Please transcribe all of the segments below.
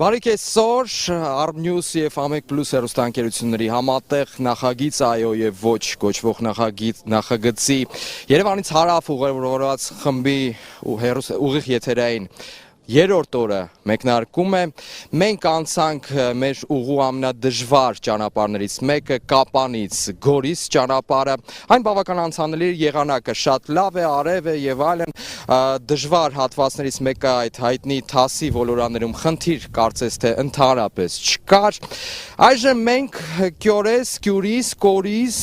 Բարիք այսօր Arm-News և Ամեկ Plus հեռուստաընկերությունների համատեղ նախագիծ այո և ոչ կոչվող նախագծի Երևանից հարավ ուղևորված խմբի ուղիղ եթերային երրորդ օրը մեկնարկում է։ Մենք անցանք մեր ուղու ամենադժվար ճանապարհներից մեկը Կապանից Գորիս ճանապարհը։ Այն բավական անցանելի եղանակը շատ լավ է, արև է եւ այլն։ Դժվար հատվածներից մեկը այդ հայտնի թասի ոլորաններում խնդիր կարծես թե ընդհանրապես չկար։ Այժմ մենք Կյորես, Կյուրիս, Կորիս,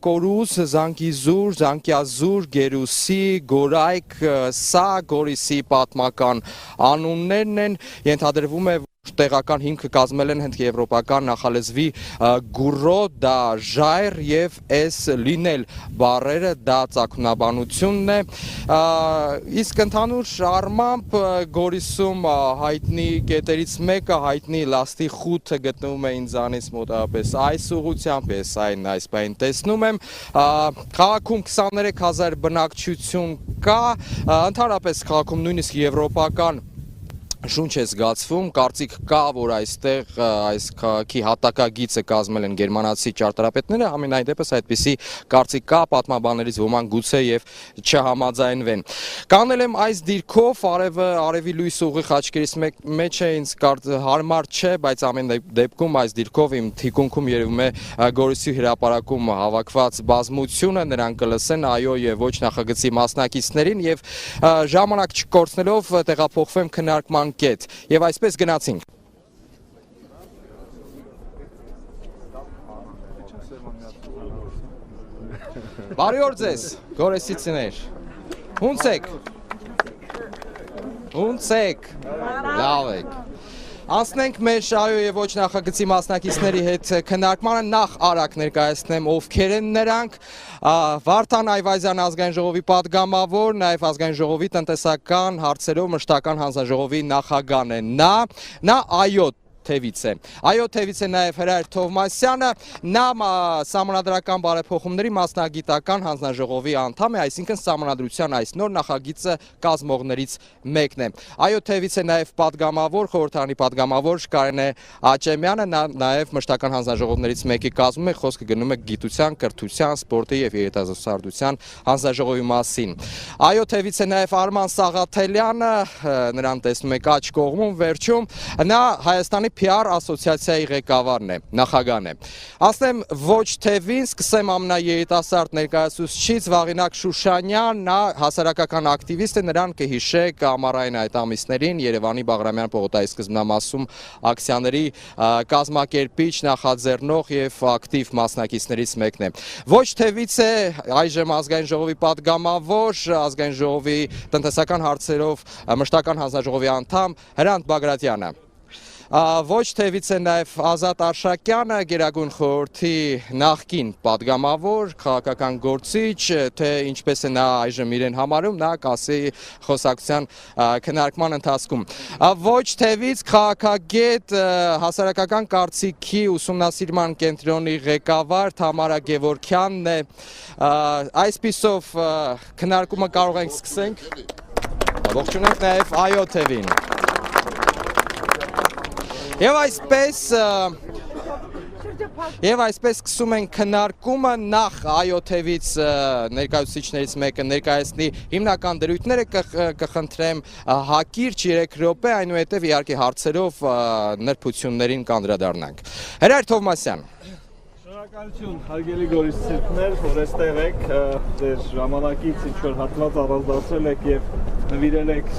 Կորուս, Զանգիզուր, Զանգյազուր, Գերուսի, Գորայք, սա Գորիսի պատմական անուններն են, ենթադրվում է, որ տեղական հիմքը կազմել են հնդկեվրոպական նախալեզվի գուրո, դա ժայռ և էս լինել բառերը, դա ծագումնաբանությունն է։ Իսկ ընդհանուր առմամբ Գորիսում հայտնի կետերից մեկը, հայտնի լաստի խութը գտնվում է ինձանից մոտավորապես այս ուղղությամբ, ես այն այս բան տեսնում եմ։ Քաղաքում 23,000 բնակչություն կա, ընդհանրապես քաղաքում նույնիսկ եվրոպական շունչ է զգացվում, կարծիք կա, որ այստեղ այս քաղաքի հատակագիծը կազմել են գերմանացի ճարտարապետները, ամենայն դեպս այդպիսի կարծիք կա, պատմաբաններից ոմանք գուցե եւ չհամաձայնվեն։ Կանել եմ այս դիրքով, արևի լույսը ուղիղ աչքերիս մեջ է, ինձ հարմար չէ, բայց ամեն դեպքում այս դիրքով իմ թիկունքում երևում է Գորիսի հրապարակում հավաքված բազմությունը, նրանք կլսեն այո եւ ոչ նախագծի մասնակիցներին եւ ժամանակ չկորցնելով տեղափոխվեմ քննարկման կետ եւ այսպես գնացինք։ Բարի օր ձեզ, գորեսիցիներ։ Ո՞նց եք։ Լավ եք։ Անցնենք մեր այո եւ ոչ նախագծի մասնակիցների հետ քննարկմանը, նախ արագ ներկայացնեմ ովքեր են նրանք։ Վարդան Այվազյան ազգային ժողովի պատգամավոր, նաև ազգային ժողովի տնտեսական հարցերով մշտական հանձնաժողովի նախագահն է։ Նա այո թևից է։ Այո թևից է նաև Հրայր Թովմասյանը, նա Սահմանադրական բարեփոխումների մասնագիտական հանձնաժողովի անդամ է, այսինքն Սահմանադրության այս նոր նախագիծը կազմողներից մեկն է։ Այո թևից է նաև պատգամավոր, խորհրդարանի պատգամավոր Կարենե Աճեմյանը, նա նաև մշտական հանձնաժողովներից մեկի կազմում է, խոսքը գնում է գիտության, կրթության, սպորտի եւ երիտասարդության հանձնաժողովի մասին։ Այո թևից է նաև Արման Սաղաթելյանը, նրան տեսնում եք աջ կողմում վերջում, նա Հայաստանի PR ասոցիացիայի ղեկավարն է, նախագահն է։ Ասեմ ոչ թևին, սկսեմ ամենաերիտասարդ ներկայացուցիչից Վաղինակ Շուշանյան, նա հասարակական ակտիվիստ է, նրան կհիշեք ամառային այդ ամիսներին Երևանի Բաղրամյան պողոտայի սկզբնամասում ակցիաների կազմակերպիչ, նախաձեռնող եւ ակտիվ մասնակիցներից մեկն է։ Ոչ թևից է այժմ ազգային ժողովի պատգամավոր, ազգային ժողովի տնտեսական հարցերով մշտական հանձնաժողովի անդամ Հրանտ Բագրատյանը։ Ոչ թևից է նաև Ազատ Արշակյանը, Գերագույն խորհրդի նախկին պատգամավոր, քաղաքական գործիչ, թե ինչպես է նա այժմ իրեն համարում, նա կասի խոսակցության քննարկման ընթացքում։ Ոչ թևից քաղաքագետ, հասարակական կարծիքի ուսումնասիրման կենտրոնի ղեկավար Թամարա Գևորգյանն է։ Այսպիսով քննարկումը կարող ենք սկսենք։ Ողջունենք նաև այո թևին։ Եվ այսպես սկսում ենք քննարկումը, նախ այո թևից ներկայացուցիչներից մեկը ներկայացնի հիմնական դրույթները, կխնդրեմ հակիրճ 3 րոպե, այնուհետև իհարկե հարցերով նրբություններին կանդրադառնանք։ Հրայր Թովմասյան։ Շնորհակալություն հարգելի գորիսցիներ, որ այստեղ եք, ձեր ժամանակից ինչ-որ հատված առանձնացրել եք եւ նվիրել եք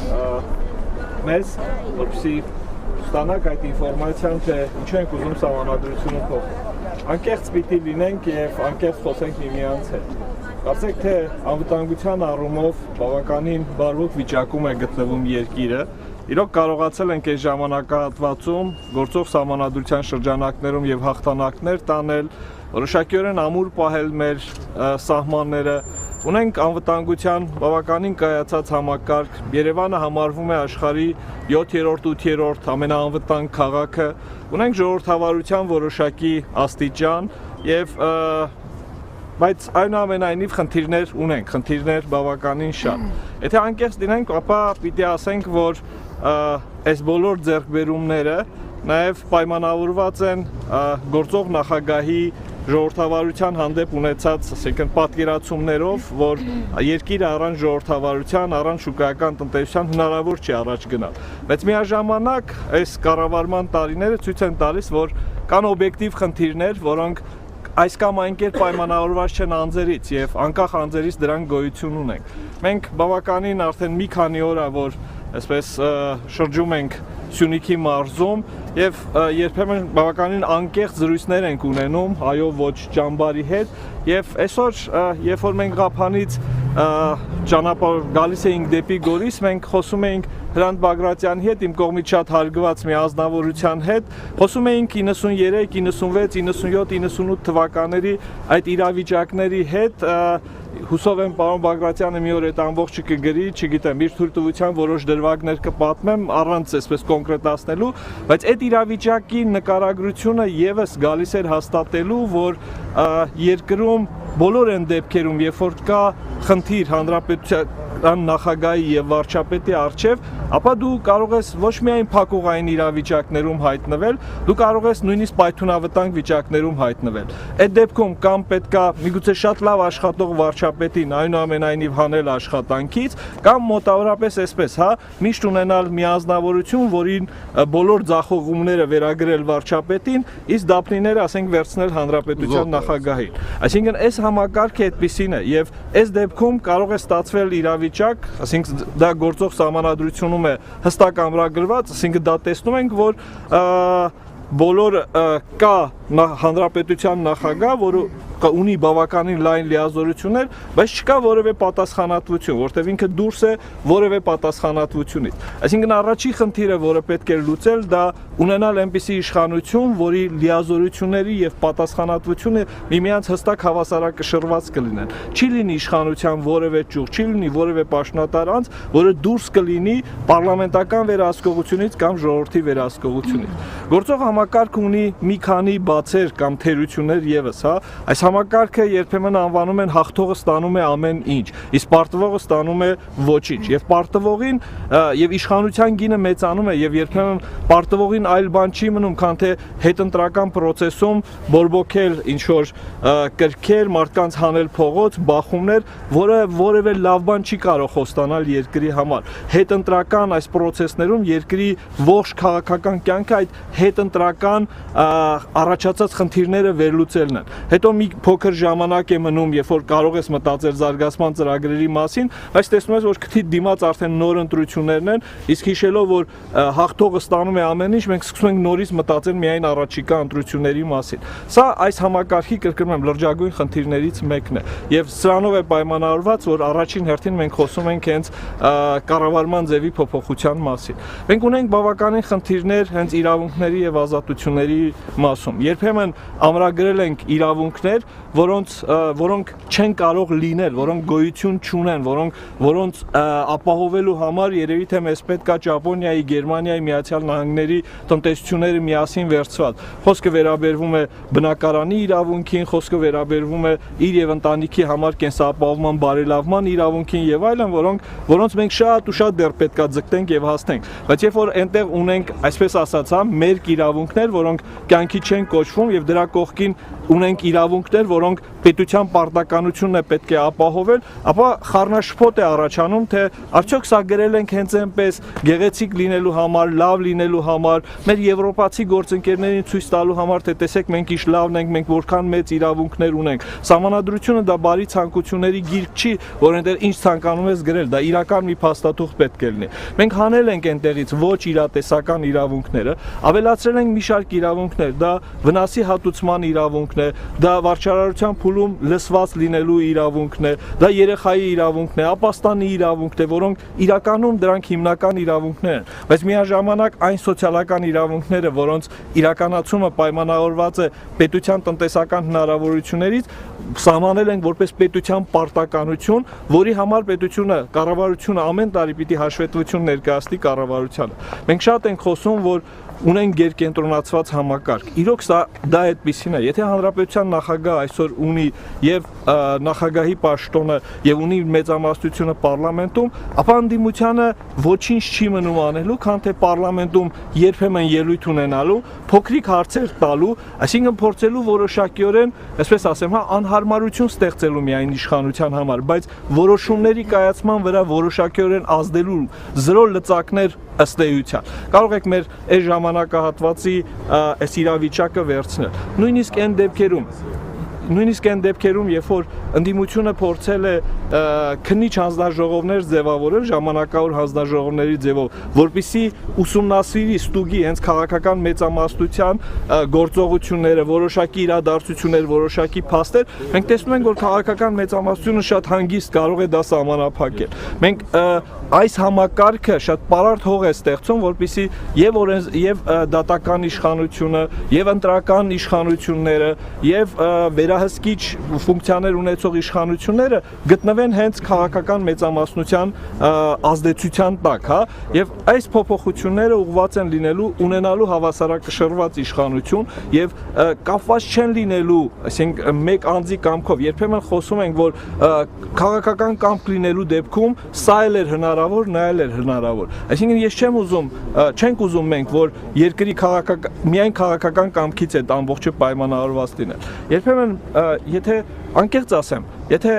մեզ, որպեսզի ստանանք այդ ինֆորմացիան, թե ինչու ենք ուզում Սահմանադրությունը փոխել։ Անկեղծ պիտի լինենք եւ անկեղծ խոսենք միմյանց հետ։ Կարծեք թե անվտանգության առումով բավականին բարվոք վիճակում է գտնվում երկիրը։ Իրոք կարողացել ենք այս ժամանակահատվածում գործող Սահմանադրության շրջանակներում եւ հաղթանակներ տանել, որոշակիորեն ամուր պահել մեր սահմանները։ Ունենք անվտանգության բավականին կայացած համակարգ, Երևանը համարվում է աշխարհի 7-րդ, 8-րդ ամենաանվտանգ քաղաքը, ունենք ժողովրդավարության որոշակի աստիճան եւ բայց այնուամենայնիվ խնդիրներ ունենք, խնդիրներ բավականին շատ։ Եթե անկեղծ լինենք, ապա պիտի ասենք, որ այս բոլոր ձեռքբերումները նաև պայմանավորված են գործող նախագահի ժողովրդավարության հանդեպ ունեցած, ասենք, պատկերացումներով, որ երկիրը առանց ժողովրդավարության, առանց շուկայական տնտեսության հնարավոր չի առաջ գնալ։ Բայց միաժամանակ այս կառավարման տարիները ցույց են տալիս, որ կան օբյեկտիվ խնդիրներ, որոնք այս կամ այն կերպ պայմանավորված չեն անձերից եւ անկախ անձերից դրանք գոյություն ունեն։ Մենք բավականին արդեն մի քանի օր է, որ այսպես շրջում ենք Սյունիքի մարզում եւ երբեմն բավականին անկեղծ զրույցներ ենք ունենում այո ոչ ճամբարի հետ եւ այսօր երբ որ մենք Ղափանից ճանապարհ գալիս էինք դեպի Գորիս, մենք խոսում էինք Հրանտ Բագրատյանի հետ, իմ կողմից շատ հարգված մի ազնվորության հետ, խոսում էինք 93, 96, 97, 98 թվականների այդ իրավիճակների հետ, հուսով եմ պարոն Բագրատյանը մի օր այդ ամբողջը կգրի, չգիտեմ, իր թույլտվության որոշ դրվագներ կպատմեմ, առանց այսպես կոնկրետացնելու, բայց այդ իրավիճակի նկարագրությունը եւս գալիս էր հաստատելու, որ երկրում բոլոր այն դեպքերում, երբ որ կա խնդիր հանրապետության նախագահի եւ վարչապետի առջեւ, ապա դու կարող ես ոչ միայն փակուղային իրավիճակներում հայտնվել, դու կարող ես նույնիսկ պայթունավտանգ վիճակներում հայտնվել։ Այդ դեպքում կամ պետքա միգուցե շատ լավ աշխատող վարչապետին այնուամենայնիվ հանել աշխատանքից, կամ մոտավորապես այսպես, հա, միշտ ունենալ մի անձնավորություն, որին բոլոր ձախողումները վերագրել վարչապետին, իսկ դափնիները, ասենք, վերցնել հանրապետության նախագահին։ Այսինքն այս համակարգը այդպիսին է եւ այս դեպքում կարող է ստացվել իրավիճակ, ասենք դա գործող սահմանադրությունում է հստակ ամրագրված, ասենք դա տեսնում ենք, որ բոլոր կա հանրապետության նախագահ, որը ունի բավականին լայն լիազորություններ, բայց չկա որևէ պատասխանատվություն, որտեղ ինքը դուրս է որևէ պատասխանատվությունից։ Այսինքն առաջի խնդիրը, որը պետք է լուծել, դա ունենալ այնպիսի իշխանություն, որի լիազորությունների եւ պատասխանատվությունը միմյանց հստակ հավասարակշռված կլինեն։ Չի լինի իշխանության որևէ ճյուղ, չի լինի որևէ պաշտոնատար անձ, որը դուրս կլինի պարլամենտական վերահսկողությունից կամ ժողովրդի վերահսկողությունից։ Գործող համակարգը ունի մի քանի բացեր կամ թերություններ եւս, հա, այս համակարգը երբեմն անվանում են հաղթողը ստանում է ամեն ինչ, իսկ պարտվողը ստանում է ոչինչ, եւ պարտվողին եւ իշխանության գինը մեծանում է եւ երբեմն պարտվողին այլ բան չի մնում, քան թե հետընտրական process-ում բորբոքել ինչ որ կրքեր, մարդկանց հանել փողոց, բախումներ, որը որևէ լավ բան չի կարող խոստանալ երկրի համար։ Հետընտրական այս process-ներում երկրի ողջ քաղաքական կյանքը այդ հետընտրական առաջացած խնդիրները վերլուծելն են։ Հետո մի փոքր ժամանակ է մնում, երբ որ կարող ես մտածել զարգացման ծրագրերի մասին, բայց տեսնում ես, որ քթի դիմաց արդեն նոր ընտրություններն են, իսկ հիշելով, որ հաղթողը ստանում է ամեն ինչ, մենք սկսում ենք նորից մտածել միայն առաջիկա ընտրությունների մասին։ Սա այս համակարգի, կրկնում եմ, լրջագույն խնդիրներից մեկն է։ Եվ սրանով է պայմանավորված, որ առաջին հերթին մենք խոսում ենք հենց կառավարման ձևի փոփոխության մասին։ Մենք ունենք բավականին խնդիրներ հենց իրավունքների եւ ազատությունների մասում։ Երբեմն ամրագրել ենք իրավունքներ, որոնք չեն կարող լինել, որոնք գոյություն չունեն, որոնց ապահովելու համար երևի թե մեզ պետք է Ճապոնիայի, Գերմանիայի, Միացյալ Նահանգների տնտեսությունները միասին վերցված։ Խոսքը վերաբերվում է բնակարանի իրավունքին, խոսքը վերաբերվում է իր եւ ընտանիքի համար կենսապահովման բարելավման իրավունքին եւ այլն, որոնց մենք շատ ու շատ դեռ պետք է ձգտենք եւ հասնենք։ Բայց երբ որ այնտեղ ունենք, այսպես ասած, հա, մերկ իրավունքներ, որոնք կյանքի չեն կոչվում եւ դրա կողքին ունենք իրավունքներ, որոնք պետության պարտականությունն է պետք է ապահովել, ապա խառնաշփոթ է առաջանում, թե արդյոք սա գրել ենք հենց այնպես գեղեցիկ լինելու համար, լավ լինելու համար, մեր եվրոպացի գործընկերներին ցույց տալու համար, թե տեսեք մենք ինչ լավն ենք, մենք որքան մեծ իրավունքներ ունենք։ Սահմանադրությունը դա բարի ցանկությունների գիրք չի, որ այնտեղ ինչ ցանկանում ես գրել, դա իրական մի փաստաթուղթ պետք է լինի։ Մենք հանել ենք այնտեղից ոչ իրատեսական իրավունքները, ավելացրել ենք մի շարք իրավունքներ, դա վնասի հատուցման իրավունքն է, դա վարչարարության փուլում լսված լինելու իրավունքն է, դա երեխայի իրավունքն է, ապաստանի իրավունքն է, որոնք իրականում դրանք հիմնական իրավունքներ են, բայց միաժամանակ այն սոցիալական իրավունքները, որոնց իրականացումը պայմանավորված է պետության տնտեսական հնարավորություններից, սահմանել ենք որպես պետության պարտականություն, որի համար պետությունը, կառավարությունը ամեն տարի պիտի հաշվետվություն ներկայացնի կառավարությանը։ Մենք շատ ենք խոսում, որ ունեն գերկենտրոնացված համակարգ։ Իրոք դա այդպիսին է։ Եթե հանրապետության նախագահ այսօր ունի եւ նախագահի պաշտոնը եւ ունի մեծամասնությունը պարլամենտում, ապա ընդդիմությանը ոչինչ չի մնում անելու, քան թե պարլամենտում երբեմն ելույթ ունենալու, փոքրիկ հարցեր տալու, այսինքն փորձելու որոշակիորեն, այսպես ասեմ, անհարմարություն ստեղծելու միայն իշխանության համար, բայց որոշումների կայացման վրա որոշակիորեն ազդելու զրո լծակներ ըստ էության։ Կարող եք մեր այս ժամանակահատվածի այս իրավիճակը վերցնել։ Նույնիսկ այն դեպքերում, երբ որ ընդդիմությունը փորձել է քննիչ հանձնաժողովներ ձևավորել ժամանակավոր հանձնաժողովների ձևով, որպեսզի ուսումնասիրի ստուգի հենց քաղաքական մեծամասնության գործողությունները, որոշակի իրադարձություններ, որոշակի փաստեր, մենք տեսնում ենք, որ քաղաքական մեծամասնությունը շատ հանգիստ կարող է դա սահմանափակել։ Մենք այս համակարգը շատ պարարտ հող է ստեղծում, որպեսզի եւ դատական իշխանությունը, եւ ընտրական իշխանությունները, եւ վերահսկիչ ֆունկցիաներ ունեցող իշխանությունները գտնվեն հենց քաղաքական մեծամասնության ազդեցության տակ, հա, եւ այս փոփոխությունները ուղղված են ունենալու հավասարակշռված իշխանություն եւ կապված չեն լինելու, այսինքն մեկ անձի կամքով։ Երբեմն խոսում ենք, որ քաղաքական կամք լինելու դեպքում սա էլ էր հնարավոր, նա էլ էր հնարավոր։ Այսինքն ես չենք ուզում մենք, որ երկրի միայն քաղաքական կամքից է ամբողջը պայմանավորված լինել։ Երբեմն եթե անկեղծ ասեմ, եթե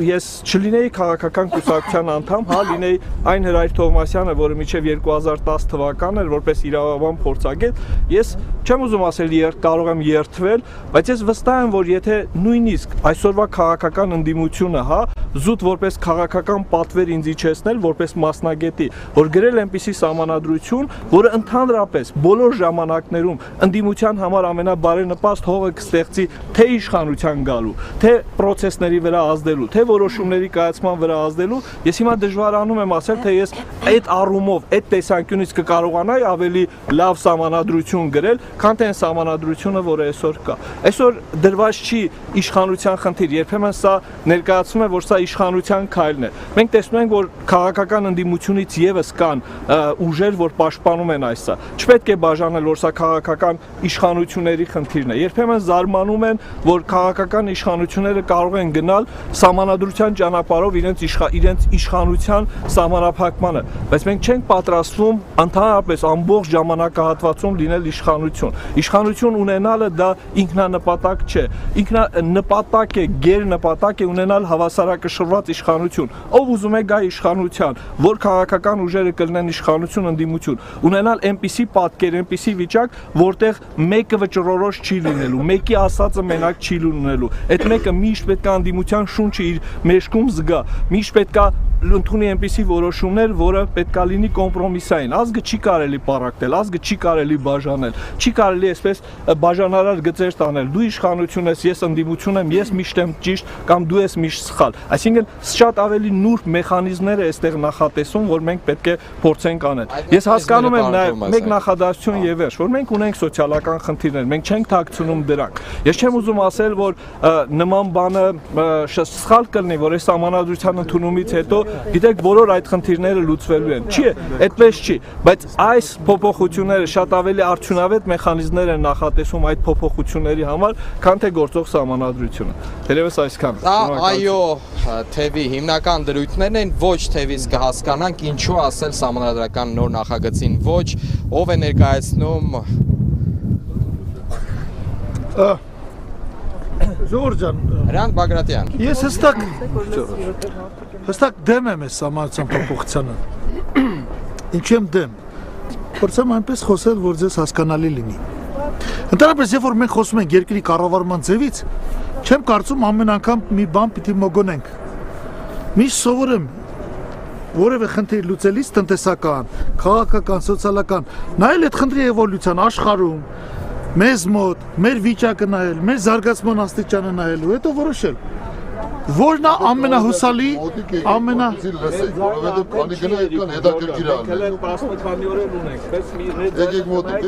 ես չլինեի քաղաքական կուսակցության անդամ, հա, լինեի այն Հրայր Թովմասյանը, որը մինչև 2010 թվականն էր որպես իրավաբան փորձագետ, ես չեմ ուզում ասել կարող եմ երդվել, բայց ես վստահ եմ, որ եթե նույնիսկ այսօրվա քաղաքական ընդդիմությունը, հա, զուտ որպես քաղաքական պատվեր ինձ իջեցնել, որպես մասնագետի, որ գրել այնպիսի սահմանադրություն, որը ընդհանրապես բոլոր ժամանակներում ընդդիմության համար ամենաբարենպաստ հողը կստեղծի թե իշխանության գալու, թե պրոցեսների վրա ազդելու, թե որոշումների կայացման վրա ազդելու, ես հիմա դժվարանում եմ ասել, թե ես այդ առումով, այդ տեսանկյունից կկարողանայի ավելի լավ սահմանադրություն գրել, քան թե այն սահմանադրությունը, որը այսօր կա։ Այսօր դրված չի իշխանության խնդիր, երբեմն սա ներկայացվում է, որ սա իշխանության քայլն է։ Մենք տեսնում ենք, որ քաղաքական ընդդիմությունից եւս կան ուժեր, որ պաշտպանում են այսա։ Չպետք է բաժանել, որ սա քաղաքական իշխանությունների խնդիրն է։ Երբեմն զարմանում են, որ քաղաքական իշխանությունները կարող են գնալ սահմանադրության ճանապարհով իրենց իշխանության սահմանափակմանը, բայց մենք չենք պատրաստվում ընդհանրապես ամբողջ ժամանակահատվածում լինել իշխանություն։ Իշխանություն ունենալը դա ինքնանպատակ չէ։ Ինքնանպատակ է, գերնպատակ է ունենալ հավասարակշռված իշխանություն։ Ով ուզում է գա իշխանության, որ քաղաքական ուժերը կլինեն իշխանություն, ընդդիմություն, ունենալ այնպիսի պատկեր, այնպիսի վիճակ, որտեղ մեկը վճռորոշ չի լինելու, մեկի ասածը մենակ չի լինելու։ Այդ մեկը միշտ պետք է ընդդիմության շունչը իր մեջքում զգա, միշտ պետք է ընդունի այնպիսի որոշումներ, որը պետք է լինի կոմպրոմիսային։ Ազգը չի կարելի պառակտել, ազգը չի կարելի բաժանել, չի կարելի այսպես բաժանարար գծեր տանել։ Դու իշխանություն ես, ես ընդդիմություն եմ, ես միշտ եմ ճիշտ կամ դու ես միշտ սխալ։ Այսինքն շատ ավելի նուրբ մեխանիզմներ է այստեղ նախատեսում, որ մենք պետք է փորձենք անել։ Ես հասկանում եմ նաև մեկ նախադասություն եւ վերջ, որ մենք ունենք սոցիալական խնդիրներ, մենք չենք թաքցնում դրանք։ Ես չեմ ուզում ասել, որ նման բանը սխալ կլինի, որ այս համանadrության ընդունումից հետո գիտեք բոլոր այդ խնդիրները լուծվելու են։ Չի, այդպես չի, բայց այս փոփոխությունները շատ ավելի արդյունավետ մեխանիզմներ են նախատեսում այդ փոփոխությունների համար, քան թե գործող համանadrությունը։ Թերևս այսքան։ Այո, թևի հիմնական դրույթներն են, ոչ թևից կհասկանանք ինչու ասել համանadrական նոր նախագծին ոչ, ով է ներկայացնում Ժողովուրդ ջան, Հրանտ Բագրատյան։ Ես հստակ դեմ եմ այս համացան փոփոխությանը։ Ինչու եմ դեմ։ Փորձեմ այնպես խոսել, որ ձեզ հասկանալի լինի։ Ընդհանրապես, երբ որ մենք խոսում ենք երկրի կառավարման ձևից, չեմ կարծում ամեն անգամ մի բան պիտի մոգոնենք։ Միշտ սովոր եմ որևէ խնդիր լուծելիս տնտեսական, քաղաքական, սոցիալական, նայել այդ խնդրի էվոլյուցիան աշխարհում, մեզ մոտ, մեր վիճակը նայել, մեր զարգացման աստիճանը նայելու, հետո որոշել։ Որն է ամենահուսալի, որովհետև քանի գնա կան հետաքրքիր է։ Քելեն 10 քանի օր ունենք, պես մի եկեք մոտիկ։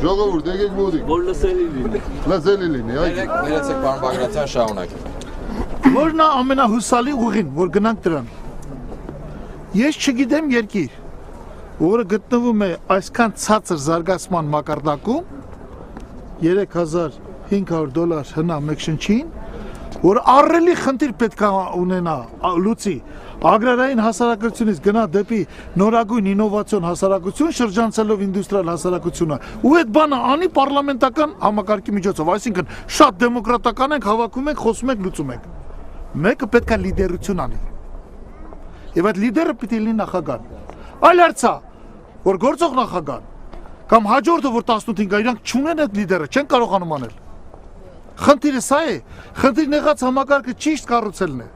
Ժողովուրդ, եկեք մոտիկ։ որ լսելի լինի։ լեզելի լինի, այ։ Ներեցեք պարոն Բագրատյան, շարունակեք։ Որն է ամենահուսալի ուղին, որ գնանք դրան։ Ես չգիտեմ երկիր, որը գտնվում է այսքան ցածր զարգացման մակարդակում, $3,500 հնա մեկ շնչին, որ առելի խնդիր պետք է ունենա լուծի ագրարային հասարակությունից գնա դեպի նորագույն ինովացիոն հասարակություն, շրջանցելով ինդուստրիալ հասարակությունը, ու այդ բանը անի պարլամենտական համակարգի միջոցով, այսինքն շատ դեմոկրատական ենք, հավաքում ենք, խոսում ենք, լուծում ենք։ Մեկը պետք է լիդերություն անի։ Եվ այդ լիդերը պիտի լինի նախագահան։ Այլ հարց է, որ գործող նախագահան կամ հաջորդը, որ 18-ին գա, իրանք չունեն այդ լիդերը, չեն կարողանում անել։ Խնդիրը սա է, խնդիրն եղած համակարգը ճիշտ կառուցելն է։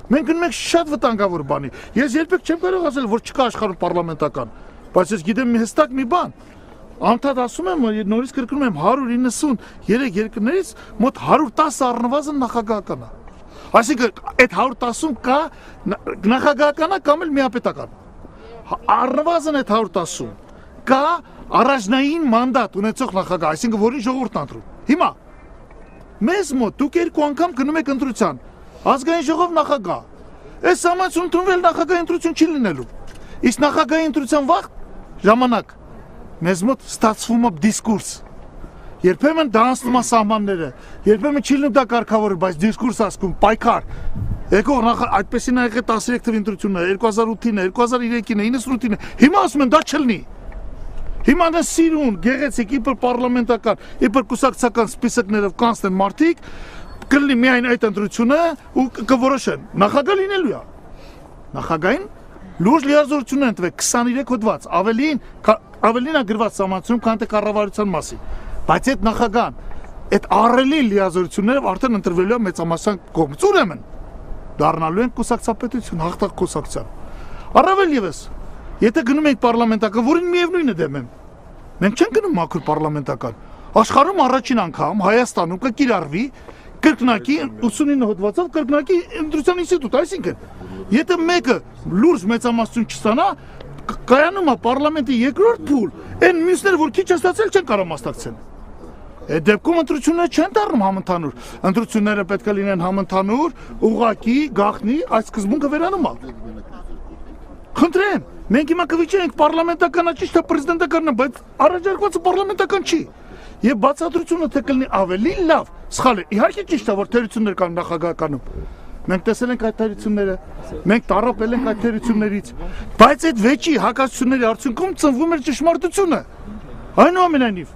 Մենք գնում ենք շատ վտանգավոր բանի։ Ես երբեք չեմ կարող ասել, որ չկա աշխարհում պարլամենտական, բայց ես գիտեմ մի հստակ մի բան։ Անդադ ասում եմ, նորից կրկնում եմ 193 երկրներից մոտ 110 առնվազն նախագահական է։ Այսինքն այդ 110-ում կա նախագահական կամ էլ միապետական։ Առնվազն այդ 110-ում կա առաջնային մանդատ ունեցող նախագահ, այսինքն որին ժողովուրդն ընտրում։ Հիմա մեզ մոտ դուք երկու անգամ գնում եք ընտրության, ազգային ժողով նախագահ։ Այս համացուն ընդունվել նախագահի ընտրություն չի լինելու։ Իսկ նախագահի ընտրության վաղ ժամանակ մեզ մոտ ստացվում է դիսկուրս։ Երբեմն դա անցնում է սահմանները, երբեմն չի լինում դա կարգավորը, բայց դիսկուրս ասում, պայքար։ Եկող այդպեսին ա եղել 13 թվականի ընտրությունները, 2008-ին, 2003-ին, 98-ին։ Հիմա ասում են դա չլինի։ Հիմա դա սիրուն, գեղեցիկ, իբր պարլամենտական, իբր կուսակցական սպիսակներով կանցնեն մարդիկ, կլինի միայն այդ ընտրությունը ու կորոշեն։ Նախագահ լինելու է։ Նախագահին լուրջ լիազորություն են տվել 23 հոդված, ավելին է գրված սահմանությունում, քան թե կառավարության մասին։ Բայց այդ նախագահան, այդ առելի լիազորություններով արդեն ընտրվելու է մեծամասնության կողմից։ Ուրեմն դառնալու են կուսակցապետություն, հաղթակ կուսակցության։ Առավել ևս, եթե գնում ենք պարլամենտական, որին միևնույն է դեմ եմ։ Մենք չենք գնում մաքուր պարլամենտական։ Աշխարհում առաջին անգամ Հայաստանում կկիրառվի կրկնակի 89 հոդվածով կրկնակի ընտրության ինստիտուտ, այսինքն եթե մեկը լուրջ մեծամասնություն չստանա, կայանում է պարլամենտի երկրորդ փուլ, այն մյուսները, որ քիչ ստացել չեն կարող մասնակցել։ Այդ դեպքում ընտրությունները չեն դառնում համընդհանուր։ Ընտրությունները պետք է լինեն համընդհանուր, ուղղակի, գաղտնի, այս սկզբունքը վերանում է։ Խնդրեմ, մենք հիմա կվիճենք պարլամենտականա ճիշտ է պրեզիդենտականն, բայց առաջարկվածը պարլամենտական չի։ Եվ բացատրությունը թե կլինի ավելի լավ, սխալ է։ Իհարկե ճիշտ է, որ թերություններ կան նախագահականում։ Մենք տեսել ենք այդ թերությունները, մենք տառապել ենք այդ թերություններից, բայց այդ վեճի հակասությունների արդյունքում ծնվում էր ճշմարտությունը։ Այնուամենայնիվ,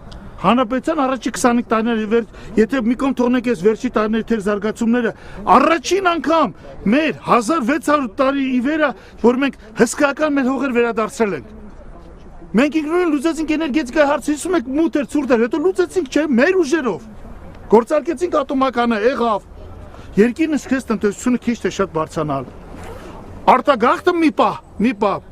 հանրապետության առաջի 25 տարիների եթե մի կողմ թողնենք այս վերջի տարիների թեր զարգացումները, առաջին անգամ մեր 1600 տարի ի վեր, որ մենք հսկայական մեր հողեր վերադարձրել ենք։ Մենք ինքնուրույն լուծեցինք էներգետիկայի հարցը, հիշում եք մութ էր, ցուրտ էր, հետո լուծեցինք, չէ, մեր ուժերով։ Գործարկեցինք ատոմականը, եղավ։ Երկիրն սկսեց տնտեսությունը քիչ թե շատ բարձրանալ։ Արտագաղթը մի պահ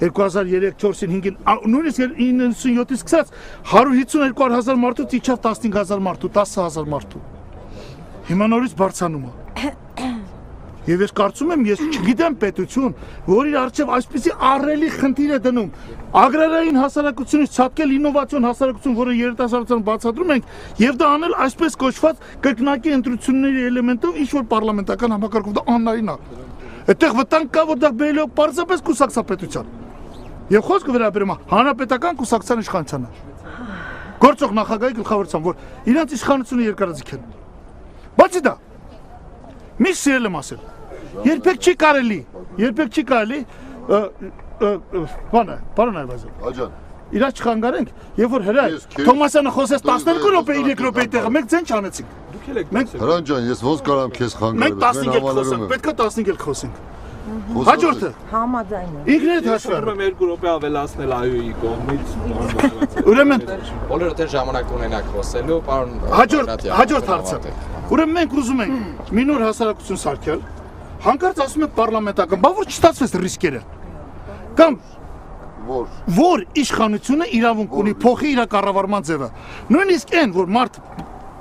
2003-4-ին 5-ին, նույնիսկ 97-ից սկսած 152,000 մարդուց իջավ 15,000 մարդու, 10,000 մարդու։ Հիմա նորից բարձրանում է։ Եվ ես կարծում եմ, ես չգիտեմ պետություն, որ իր առջև այսպիսի առելի խնդիր է դնում ագրարային հասարակությունից ցածկել ինովացիոն հասարակություն, որը երիտասարդության բացատրում ենք, եւ դա անել այսպես կոչված կրկնակի ընտրությունների էլեմենտով ինչ-որ պարլամենտական համակարգով, դա անհնարին է։ Այդտեղ վտանգ կա, որ դա բերելու է պարզապես կուսակցապետության։ Եվ խոսքը վերաբերում է հանրապետական կուսակցության իշխանությանը։ Գործող նախագահի գլխավորությամբ, որ իրենց իշխանությունը երկարաձիգ են։ Բացի դա, մի սիրել եմ ասել, երբեք չի կարելի, պարոն Այվազյան, իրաց չխանգարենք, երբ որ հրայ, Թոմասյանը խոսեց 12 րոպե, 3 րոպեի տեղը, մենք ձեն չանեցինք։ Հրան ջան, ես ոնց կարամ քեզ խանգարել, մենք 15 խոսենք, պետք է 15 խոսենք։ Հաջորդը։ Համաձայն եմ։ Ինքներդ հաշվի առ։ 2 րոպե ավելացնել այոյի կողմից։ Ուրեմն բոլորը դեռ ժամանակ ունենակ խոսելու, պարոն հաջորդ հարցը։ Ուրեմն մենք ուզում ենք մի նոր հասարակություն սարքել, հանկարծ ասում ենք պարլամենտական, բա որ չստացվեց ռիսկերը։ Կամ որ իշխանությունը իրավունք ունի փոխի իր կառավարման ձևը։ Նույնիսկ այն, որ մարդ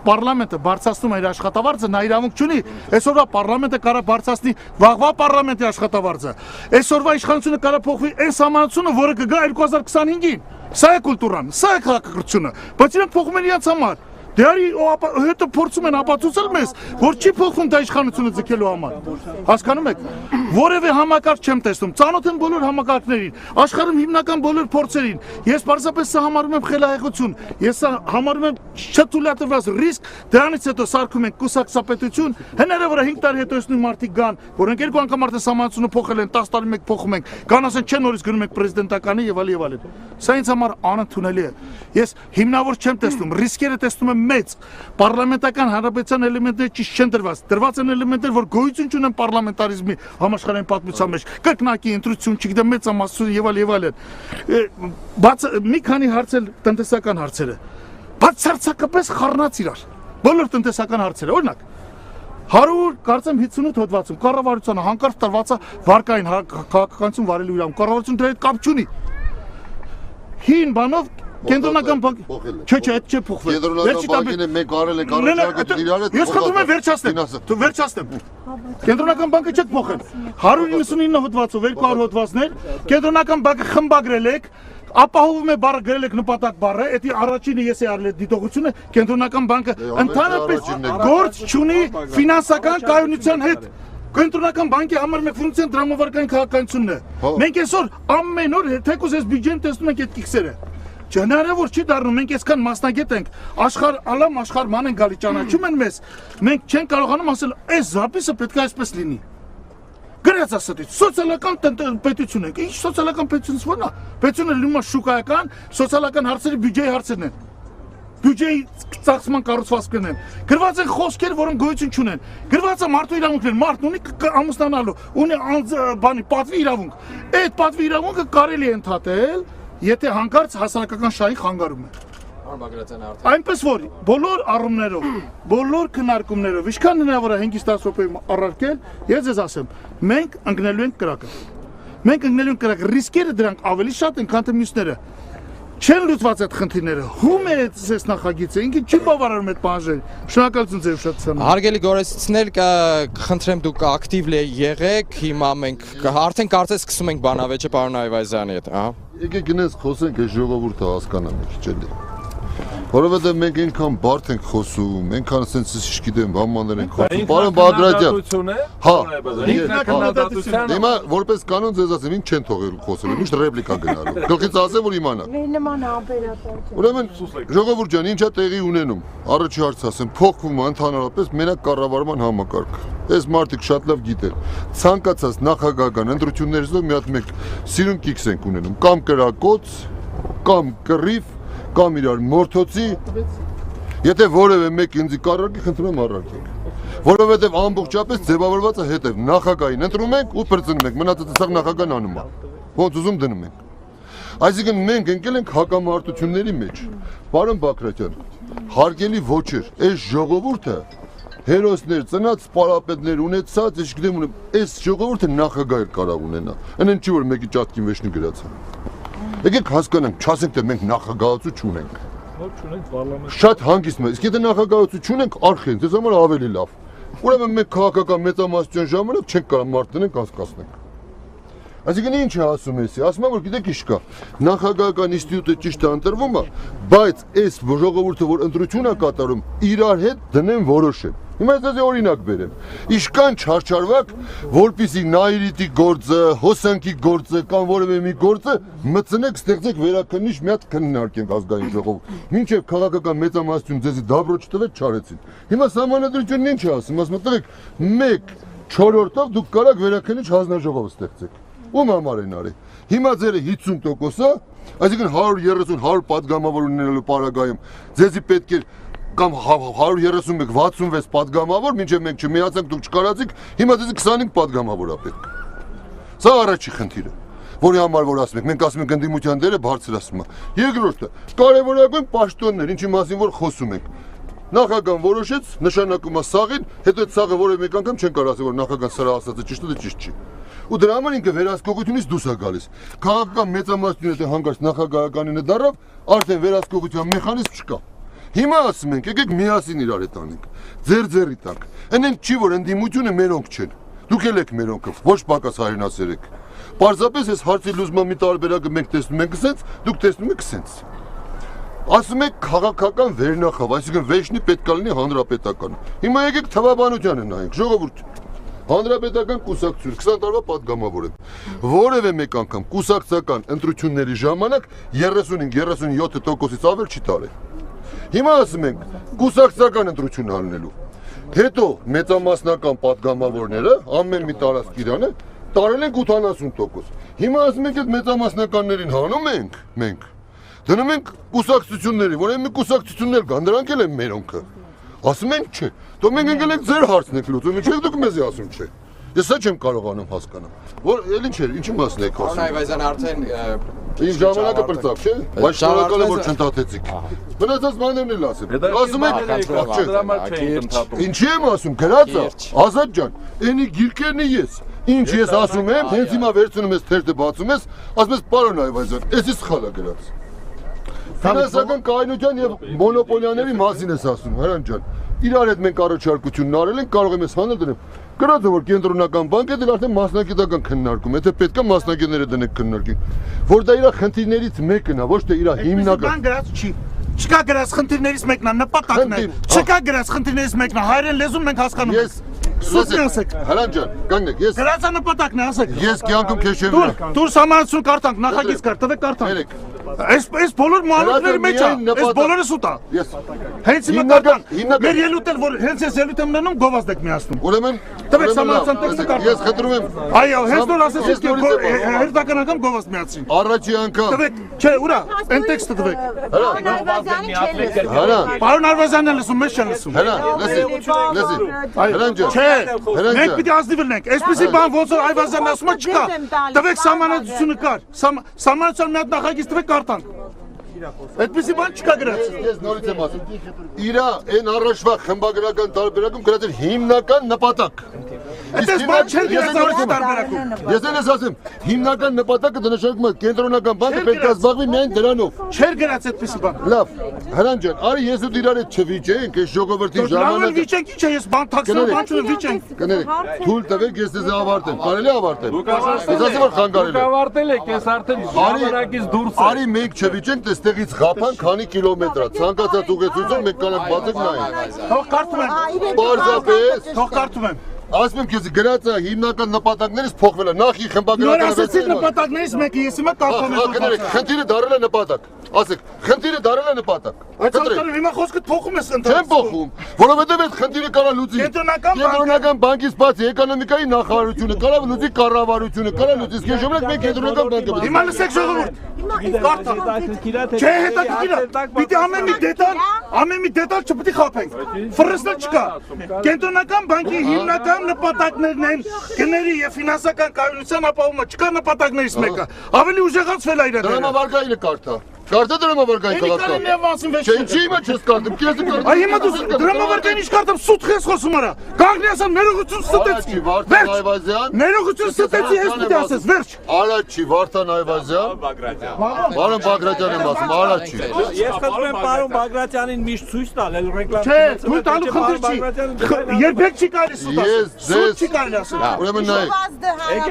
պարլամենտը բարձրացնում է իր աշխատավարձը, նա իրավունք չունի։ Այսօրվա պարլամենտը կարող բարձրացնի վաղվա պարլամենտի աշխատավարձը։ Այսօրվա իշխանությունը կարող փոխվի այն սահմանությունը, որը կգա 2025-ին։ Սա է կուլտուրան, սա է քաղաքակրթությունը, բայց իրենք փոխում են իրենց համար։ Դե արի հետո փորձում են ապացուցել մեզ, որ չի փոխվում դա իշխանությունը ձգելու համար։ Հասկանում եք։ Որևէ համակարգ չեմ տեսնում։ Ծանոթ եմ բոլոր համակարգներին, աշխարհում հիմնական բոլոր փորձերին։ Ես պարզապես սա համարում եմ խելահեղություն։ Ես սա համարում եմ չթույլատրված ռիսկ, դրանից հետո սարքում են կուսակցապետություն, հնարավոր է 5 տարի հետո նույն մարդիկ գան, որոնք երկու անգամ արդեն համացությունը փոխել են, 10 տարի մեկ փոխում ենք, գան ասեն չէ նորից գնում եք պրեզիդենտականի եւ այլն։ Սա ինձ համար անընդունելի է։ Ես հիմնավոր չեմ տեսնում, ռիսկերը տեսնում եմ մեծ։ Պարլամենտական հանրապետության էլեմենտները ճիշտ չեն դրված։ Դրված են էլեմենտներ, որ գոյություն չունեն պարլամենտարիզմի համաշխարհային պատմության մեջ։ Կրկնակի ընտրություն, չգիտեմ, մեծամասնություն եւ այլն։ Բաց մի քանի հարցեր տնտեսական հարցերը։ Բացարձակապես խառնած իրար։ Բոլոր տնտեսական հարցերը, օրինակ 100 կարծեմ 58 հոդվածում կառավարությանը հանկարծ տրված է վարկային քաղաքականություն վարելու իրավունք։ Կառավարությունը դրա հետ կապ չունի։ Հին բանով կենտրոնական բանկը չէ, այդ չէ փոխվել։ Կենտրոնական բանկին մենք արել ենք առաջարկը իրար հետ։ Ես խնդրում եմ վերջացնեմ։ Կենտրոնական բանկը չեք փոխել։ 199 հոդվածով 200 հոդվածներ, կենտրոնական բանկը խմբագրել եք, ապահովում է բառը գրել եք նպատակ բառը, դա առաջինը ես եմ արել այդ դիտողությունը, կենտրոնական բանկը ընդհանրապես գործ չունի ֆինանսական կայունության հետ։ Կենտրոնական բանկի համար մեկ ֆունկցիան դրամավարկային քաղաքականությունն է։ Մենք այսօր ամեն օր թեկուզ այս բյուջեն տեսնում ենք այդ կիքսերը։ Հնարավոր չի դառնում, մենք այսքան մասնագետ ենք, աշխարհման են գալի, ճանաչում են մեզ, մենք չենք կարողանում ասել, այս զապիսը պետք է այսպես լինի։ Գրած ասած, սոցիալական պետություն ենք, ինչ սոցիալական պետությունից ո՞րն է։ Պետությունը լինում է շուկայական, սոցիալական հարցերի բյուջեի հարցերն են։ Բյուջեի ծախսման կառուցվածքներն են։ Գրված են խոսքեր, որոնք գոյություն չունեն։ Գրված է մարդու իրավունքներ, մարդն ունի ամուսնանալու, ունի պատվի իրավունք։ Այդ պատվի իրավունքը կարելի է ընդհատել, եթե հանկարծ հասարակական շահի խանգարում է։ Այնպես որ բոլոր առումներով, բոլոր քննարկումներով, ինչքան հնարավոր է 5-10 րոպեում առարկել, ես ձեզ ասեմ, մենք ընկնելու ենք կրակը։ Մենք ընկնելու ենք կրակը, ռիսկերը դրանք ավելի շատ են, քան թե մյուսները։ Չեն լուծված այդ խնդիրները։ Հում է այս նախագիծը, ինքը չի բավարարում այդ բաժերը։ Շնորհակալություն ձեր ուշադրությանը։ Հարգելի գորեցիցներ, կխնդրեմ դուք ակտիվ եղեք, հիմա մենք արդեն կարծես սկսում ենք բանավեճը պարոն Այվազյանի հետ, ահա։ Եկեք գնանք խոսենք այս ժողովուրդը հասկանա մի քիչ էլի։ Որովհետև մենք այնքան բարդ ենք խոսում, այնքան ասենց չգիտեմ, բաններ ենք խոսում։ Պարոն Բագրատյան։ Հա, հիմա որպես կանոն ձեզ ասեմ, ինչ չեն թողելու խոսելու, միշտ ռեպլիկա գնալու։ Գլխից ասեմ, որ իմանա։ Նման ապերատոր։ Ուրեմն ժողովուրդ ջան, ինչա տեղի ունենում։ Առաջի հարց ասեմ, փոխվում է ընդհանրապես մենակ կառավարման համակարգը։ Այս մարդիկ շատ լավ գիտեն։ Ցանկացած նախագահական ընտրություններից մի հատ մեկ սիրուն կիքս ենք ունենում, կամ կրակոց, կամ կռիվ, կամ իրար մորթոցի, եթե որևէ մեկ ինձ կառարկի, խնդրում եմ առարկեք։ Որովհետև ամբողջապես ձևավորված է հետև նախագահին ընտրում ենք ու պրծնում ենք, մնացածը սաղ նախագահն անում է։ Ոնց ուզում դնում ենք։ Այսինքն մենք ընկել ենք հակամարտությունների մեջ։ Պարոն Բագրատյան, հարգելի ոչեր, այս ժողովուրդը հերոսներ, ծնած պարապետներ ունեցած, ես գիտեմ ունեմ, այս ժողովուրդը նախագահ կարող ունենա։ Այնեն չի որ մեկի ճատկին վեճնի գրած է։ Եկեք հասկանանք, չասենք թե մենք նախագահություն չունենք։ Շատ հանգիստ է, իսկ եթե նախագահություն չունենք, արխենք, դες համար ավելի լավ։ Ուրեմն մենք քաղաքական մեծամասնության ժամանակ չենք կարող մարտնենք, անցկացնենք։ Այսինքն ինչ է ասում էսի, ասում եմ որ գիտեք ինչ կա, նախագահական ինստիտուտը ճիշտ է ընտրվում է, բայց այս ժողովուրդը որ ընտրություն է կատարում, իրար հետ դնեն որոշեն։ Հիմա ես դες օրինակ բերեմ։ Իշքան չարչարվակ, որպեսզի նայիրիտի գործը, հոսանքի գործը կամ որևէ մի գործը մտցնեք, ստեղծեք վերաքննիչ մի հատ քննարկենք ազգային ժողով։ Մինչև քաղաքական մեծամասնություն ձեզի դաբրո չտվեց չարեցին։ Հիմա սահմանադրությունն ինչ է ասում, ասում է տվեք 1/4-ով դուք կարաք վերաքննիչ հանձնաժողով ստեղծեք։ Ում համար են արի։ Հիմա ձերը 50%-ը, այսինքն 130-100 падգամավոր ունենալու պարագայում ձեզի պետք է կամ 131-66 падգամավոր, մինչև մենք չմիացանք, դուք չկարածիք, հիմա ձեզի 25 падգամավոր է պետք։ Սա առաջի խնդիրը, որի համար որ ասում ենք, մենք ասում ենք ընդդիմության դերը բարձրացում է։ Երկրորդը, կարևորագույն պաշտոններ, ինչի մասին որ խոսում ենք։ Նախագահան որոշեց, նշանակում է սաղին, հետո այդ սաղը որևէ մեկ անգամ չեն կարող ասել, որ նախագահան սրա ասածը ճիշտ է, ճիշտ չի։ Ու դրա համար ինքը վերահսկողությունից դուրս է գալիս։ Քաղաքական մեծամասնությունը եթե հանկարծ նախագահականինը դառավ, արդեն վերահսկողության մեխանիզմ չկա։ Հիմա ասում ենք, եկեք միասին իրար հետ անենք, ձեր տանք։ Այնենք չի, որ ընդդիմությունը մերոնք չեն։ Դուք էլ եք մերոնքը, ոչ պակաս հայրենասեր եք։ Պարզապես այս հարցի լուծման մի տարբերակը մենք տեսնում ենք սենց, դուք տեսնում եք սենց։ ասում եք քաղաքական վերնախավ, այսինքն վերջնի պետք է լինի հանրապետական։ Հիմա եկեք թվաբանությանը նայենք, ժողովուրդ։ Հանրապետական կուսակցություն 20 տարվա պատգամավոր է։ Որևէ մեկ անգամ կուսակցական ընտրությունների ժամանակ 35-37%-ից ավել չի տարել։ Հիմա ասում ենք կուսակցական ընտրություն անելու։ Հետո մեծամասնական պատգամավորները ամեն մի տարածք իրանը տարել են 80%։ Հիմա ասում ենք այդ մեծամասնականներին հանում ենք մենք։ Դնում ենք կուսակցությունների, որ այն մի կուսակցություններ կան, դրանք էլ են մերոնքը։ Ասում ենք չէ։ Դու մենք եկել ենք ձեր հարցն եք լուծում, ինչեք դուք մեզի ասում չէ։ Ես սա չեմ կարողանում հասկանալ։ Որ էլ ինչ էր, ինչի մասն եք ասում։ Այվազյան արդեն Ինչ ժամանակը բրծավ, չէ՞։ Բայց շնորհակալ եմ որ չընդհատեցիք։ Մնացած բաներն էլ ասեմ։ Ասում եք, ինչի եմ ասում, գրածա, Ազատ ջան, այնի գիրքերն ես։ Ինչ ես ասում եմ, հենց հիմա վերցնում ես թերթը բացում ես, ասում ես պարոն Այվազյան, էսի սխալ է գրած։ Ֆինանսական կայունության եւ մոնոպոլիաների մասին ես ասում, Հրանտ ջան։ Իրար հետ մենք առաջարկությունն արել ենք, կարող եմ ես հանել դրեմ։ Գրածը որ կենտրոնական բանկը դեռ արդեն մասնագիտական քննարկում, եթե պետք է մասնագետները դնենք քննարկին, որ դա իր խնդիրներից մեկն է, ոչ թե իր հիմնական։ Բան գրած չի։ Չկա գրած խնդիրներից մեկն է նպատակն է։ Չկա գրած խնդիրներից մեկն է հայերեն լեզուն մենք հասկանում ենք։ Սուսն ասեք։ Հրանտ ջան, կանգնեք, ես Գրածը նպատակն է, ասեք։ Ես կյանքում քեզ չեմ վրա։ Դուր համանցություն կարտանք, նախագիծ կար, տվեք կարտանք։ Այս բոլոր մանրուքների մեջ է, այս բոլորը սուտ է։ Ես Հենց հիմնական մեր ելույթը որ հենց ես ելույթ եմ ունենում գովազդ եք միացնում։ Ուրեմն Տվեք համանցության տեքստը կարտանք։ Ես խնդրում եմ։ Այո, հենց որ ասեցիք հերթականական գովազդ միացրին։ Առաջի անգամ Տվեք, չէ, ուրա, այն տեքստը տվեք։ Հրանտ Պարոն Արվազյանն է լսում, մեզ չեն լսում։ լսի Հրանտ ջան Չէ, մենք պիտի ազնիվ լինենք։ Այսպեսի բան ոնց որ Այվազյանն ասում է չկա։ Տվեք սահմանադրությունը կար։ Սահմանադրության մի հատ նախագիծ տվեք կարտանք։ Այդպեսի բան չկա գրած։ Ես նորից եմ ասում։ Իրա այն առաջվա խմբագրական տարբերակում գրած էր հիմնական նպատակ։ Այդպես բան չեն գրած առաջ տարբերակում։ Ես էլ ես ասեմ, հիմնական նպատակը դա նշանակում է կենտրոնական բանկը պետք է զբաղվի միայն դրանով։ Չէր գրած այդպեսի բան։ Լավ, Հրանտ ջան, արի ես ու իրար հետ չվիճենք, այս ժողովրդի Լավ ժամանակը։ վիճենք, ինչ է ես բան թաքցնում, բան չունեմ վիճենք։ Կներեք, թույլ տվեք ես ձեզ ավարտեմ։ Կարելի է ավարտել։ Ես ասեմ որ խանգարել է։ Ավարտել եք, ես արդեն ժամանակից դուրս եմ։ Արի մենք չվիճենք, այստեղից ղափան քանի կիլոմետր է։ Ցանկացած ուղեցույցով մենք կանենք բացենք նայենք։ Թող կարդում եմ։ Պարզապես Թող կարդում եմ։ ասում եմ քեզ գրածը հիմնական նպատակներից փոխվել է։ Նախ ի Նոր խմբագրական ասեցիք նպատակներից մեկը ես հիմա կարդում եմ։ Կներեք, խնդիրը դարել է նպատակ։ Ասեք, խնդիրը դարել է նպատակ։ Այդ ցանկանում հիմա խոսքը փոխում ես Չեմ ընդհանուր։ փոխում, որովհետև այդ խնդիրը կարա լուծի։ Կենտրոնական բանկից բացի էկոնոմիկայի նախարարությունը, կարա լուծի կառավարությունը, կարա լուծի քեշոմրակ մենք կենտրոնական բանկը։ Հիմա լսեք ժողովուրդ։ Կարդա։ Չէ, հետաքրքիր է։ Պիտի ամեն մի դետալ չպիտի խափենք։ Ֆրստը չկա։ Կենտրոնական բանկի հիմնական նպատակներն են գների եւ ֆինանսական կայունության ապահովումը, չկա նպատակներից մեկը։ Ավելի ուժեղացվել է իրեն։ Դրամավարկայինը կարդա։ Կարդա դրամավարկային քաղաքական։ Չէ, ինչի՞ հիմա չես կարդում, քեզ կարդում։ Այ հիմա դու դրամավարկային ինչ կարդում, սուտ խես խոսում արա։ Կանգնեցան ներողություն ստեցի։ Վարդան Այվազյան։ Ներողություն ստեցի, ես պիտի ասես, վերջ։ Արաչի Վարդան Այվազյան։ Պարոն Բագրատյան եմ ասում, Արաչի։ Ես խնդրում եմ պարոն Բագրատյանին միշտ ցույց տալ, էլ ռեկլամ։ Չէ, դու տալու խնդիր չի։ Երբեք չի կարելի սուտ ասել։ Սուտ չի կարելի ասել։ Ուրեմն նայեք։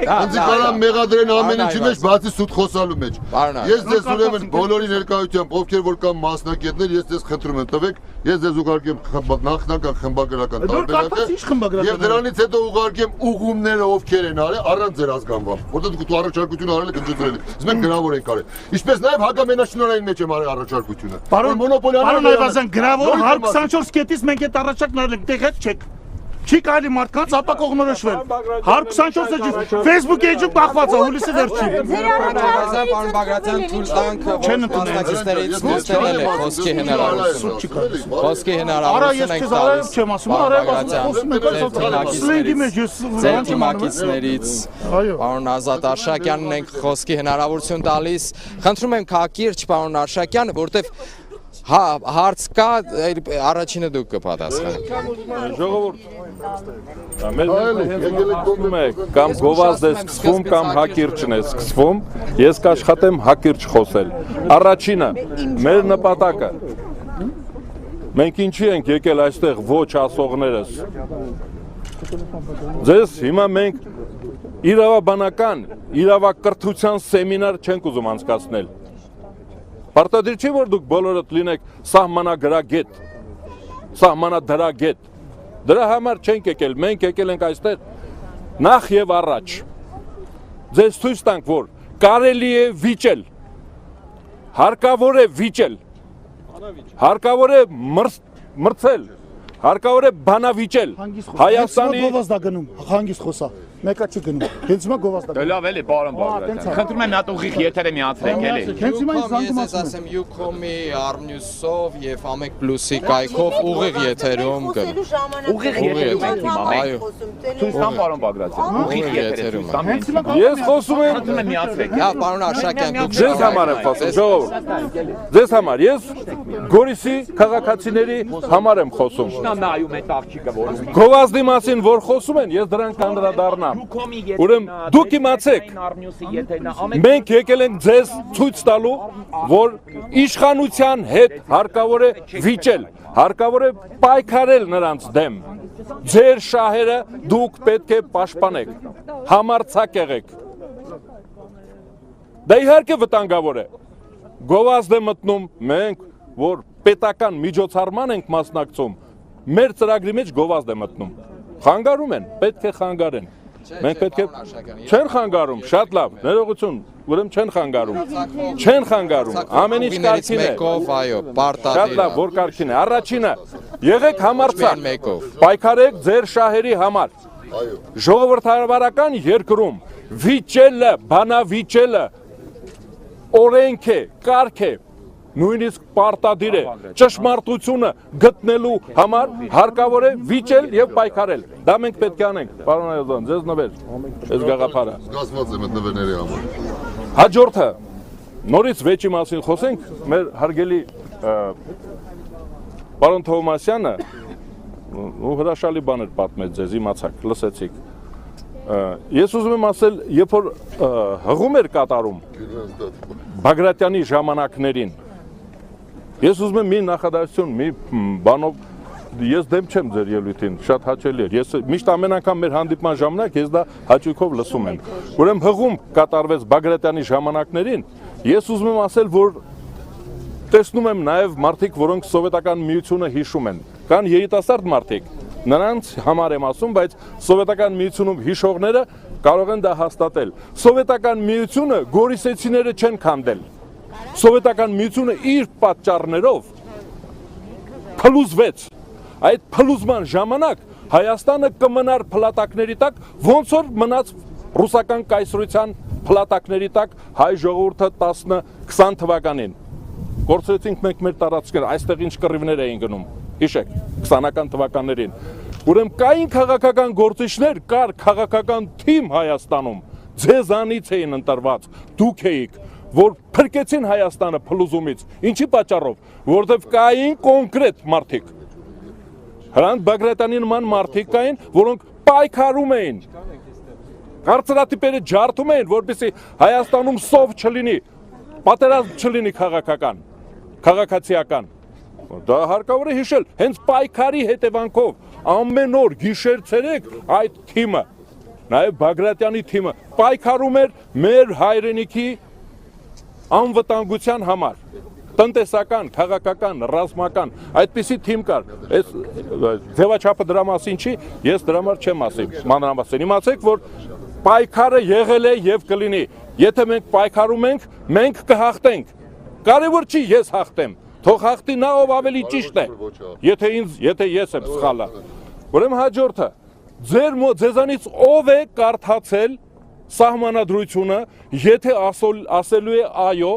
Ինձ կարամ մեղադրեն ամեն ինչի մեջ, բացի սուտ խոսալու մեջ։ Ես ձեզ ուրեմն բոլորի ներկայությամբ, ովքեր որ կան մասնակիցներ, ես ձեզ խնդրում եմ տվեք, ես ձեզ ուղարկեմ նախնական խմբագրական տարբերակը եւ դրանից հետո ուղարկեմ ուղումները ովքեր են արել առանց ձեր ազգանվան, որտեղ դու առաջարկություն արել եք ընտրել եք։ Իսկ մենք գրավոր ենք արել։ Ինչպես նաեւ հակամենաշնորհային մեջ եմ արել առաջարկությունը։ Պարոն Այվազյան, գրավոր հար 24 կետից մենք այդ առաջարկն արել ենք, դե հետ չեք։ Չի կարելի մարդկանց ապակողնորոշվել։ Հար 24-ը չի։ Facebook-ի էջում կախված է հուլիսի վերջին։ Պարոն Բագրատյան թույլ տանք մասնակիցներից ստեղել է խոսքի հնարավորություն։ Խոսքի հնարավորություն եք տալիս։ Չեմ ասում, Ձեր թիմակիցներից պարոն Ազատ Արշակյանն ենք խոսքի հնարավորություն տալիս։ Խնդրում եմ հակիրճ պարոն Արշակյան, որտեվ հարց կա, առաջինը դուք կպատասխանեք։ Ժողովուրդ, մեր խոսում եք, կամ գովազդ է սկսվում, կամ հակիրճն է սկսվում, ես կաշխատեմ հակիրճ խոսել։ Առաջինը, մեր նպատակը, մենք ինչի ենք եկել այստեղ ոչ ասողներս։ Ձեզ հիմա մենք իրավաբանական, իրավակրթության սեմինար չենք ուզում անցկացնել։ Պարտադիր չի որ դուք բոլորդ լինեք սահմանագրագետ, սահմանադրագետ։ Դրա համար չենք եկել, մենք եկել ենք այստեղ նախ եւ առաջ։ Ձեզ ցույց տանք, որ կարելի է վիճել, հարկավոր է վիճել, հարկավոր է մրցել, հարկավոր է բանավիճել Հայաստանի գովազդա գնում, հանգիստ խոսա, մեկը չի գնում։ Հենց հիմա գովազդա։ Դե լավ էլի, պարոն Բաղրատյան։ Խնդրում եմ մի հատ ուղիղ եթերը միացրեք էլի։ Հենց հիմա Ես ես ասեմ Ucom-ի Arnews-ով եւ Ամեկ Plus-ի կայքով ուղիղ եթերում Ուղիղ եթերում ենք հիմա մենք։ Այո։ Ցույց տամ պարոն Բաղրատյան։ Ուղիղ եթերը ցույց տամ։ Ես խոսում եմ Խնդրում եմ միացրեք։ Հա, պարոն Արշակյան, դուք ձեզ համար եմ խոսում, ժողովուրդ։ Ձեզ համար ես Գորիսի քաղաքացիների համար եմ խոսում։ Նա նայում է աղջիկը որ Գովազդի մասին որ խոսում են, ես դրան կանդրադառնամ։ Ուրեմն դուք իմացեք, մենք եկել ենք ձեզ ցույց տալու, որ իշխանության հետ հարկավոր է վիճել, հարկավոր է պայքարել նրանց դեմ։ Ձեր շահերը դուք պետք է պաշտպանեք, համարձակ եղեք։ Դա իհարկե վտանգավոր է։ Գովազդ է մտնում մենք, որ պետական միջոցառման ենք մասնակցում, մեր ծրագրի մեջ գովազդ է մտնում։ Խանգարում են, պետք է խանգարեն։ Մենք պետք է չեն խանգարում, շատ լավ, ներողություն, ուրեմն չեն խանգարում։ Չեն խանգարում, ամեն ինչ կարգին է։ Մեկով, այո, Շատ պարտադիր։ լավ, որ կարգին է։ Առաջինը, եղեք համարձակ, մեկով։ պայքարեք ձեր շահերի համար։ Ժողովրդավարական երկրում վիճելը, բանավիճելը օրենք է, կարգ է, նույնիսկ պարտադիր է, ճշմարտությունը գտնելու համար հարկավոր է վիճել եւ պայքարել։ Դա մենք պետք է անենք, պարոն Այազյան, ձեզ նվեր, այս գաղափարը։ Զգացված եմ այդ նվերների համար։ Հաջորդը, նորից վեճի մասին խոսենք, մեր հարգելի պարոն Թովմասյանը հրաշալի բաներ պատմեց ձեզ, իմացաք, լսեցիք։ Ես ուզում եմ ասել, երբ որ հղում էր կատարում Բագրատյանի ժամանակներին, ես ուզում եմ մի նախադասություն, մի բանով, ես դեմ չեմ ձեր ելույթին, շատ հաճելի էր, ես միշտ ամեն անգամ մեր հանդիպման ժամանակ ես դա հաճույքով լսում եմ, ուրեմն հղում կատարվեց Բագրատյանի ժամանակներին, ես ուզում եմ ասել, որ տեսնում եմ նաև մարդիկ, որոնք սովետական միությունը հիշում են, կան երիտասարդ մարդիկ, նրանց համար եմ ասում, բայց սովետական միությունում հիշողները կարող են դա հաստատել, սովետական միությունը գորիսեցիները չեն քանդել, Սովետական միությունը իր պատճառներով փլուզվեց։ Այդ փլուզման ժամանակ Հայաստանը կմնար փլատակների տակ, ոնց որ մնաց ռուսական կայսրության փլատակների տակ հայ ժողովուրդը 10-20 թվականին։ Կորցրեցինք մենք մեր տարածքները, այստեղ ինչ կռիվներ էին գնում։ Հիշեք, 20-ական թվականներին։ Ուրեմն կային քաղաքական գործիչներ, կար քաղաքական թիմ Հայաստանում, ձեզանից էին ընտրված, դուք էիք, որ փրկեցին Հայաստանը փլուզումից, ինչի պատճառով, որովհետև կային կոնկրետ մարդիկ, Հրանտ Բագրատյանի նման մարդիկ կային, որոնք պայքարում էին, կարծրատիպերը ջարդում էին, որպեսզի Հայաստանում սով չլինի, պատերազմ չլինի քաղաքացիական, դա հարկավոր է հիշել, հենց պայքարի հետևանքով, ամեն օր գիշեր ցերեկ այդ թիմը, նաև Բագրատյանի թիմը, պայքարում էր մեր հայրենիքի անվտանգության համար, տնտեսական, քաղաքական, ռազմական, այդպիսի թիմ կար, այս ձևաչափը դրա մասին չի, ես դրա համար չեմ ասի, մանրամասն, իմացեք, որ պայքարը եղել է եւ կլինի, եթե մենք պայքարում ենք, մենք կհաղթենք, կարևոր չի ես հաղթեմ, թող հաղթի նա ով ավելի ճիշտ է, եթե ես եմ սխալը, ուրեմն հաջորդը, ձեզանից ով է կարդացել սահմանադրությունը, եթե ասելու է այո,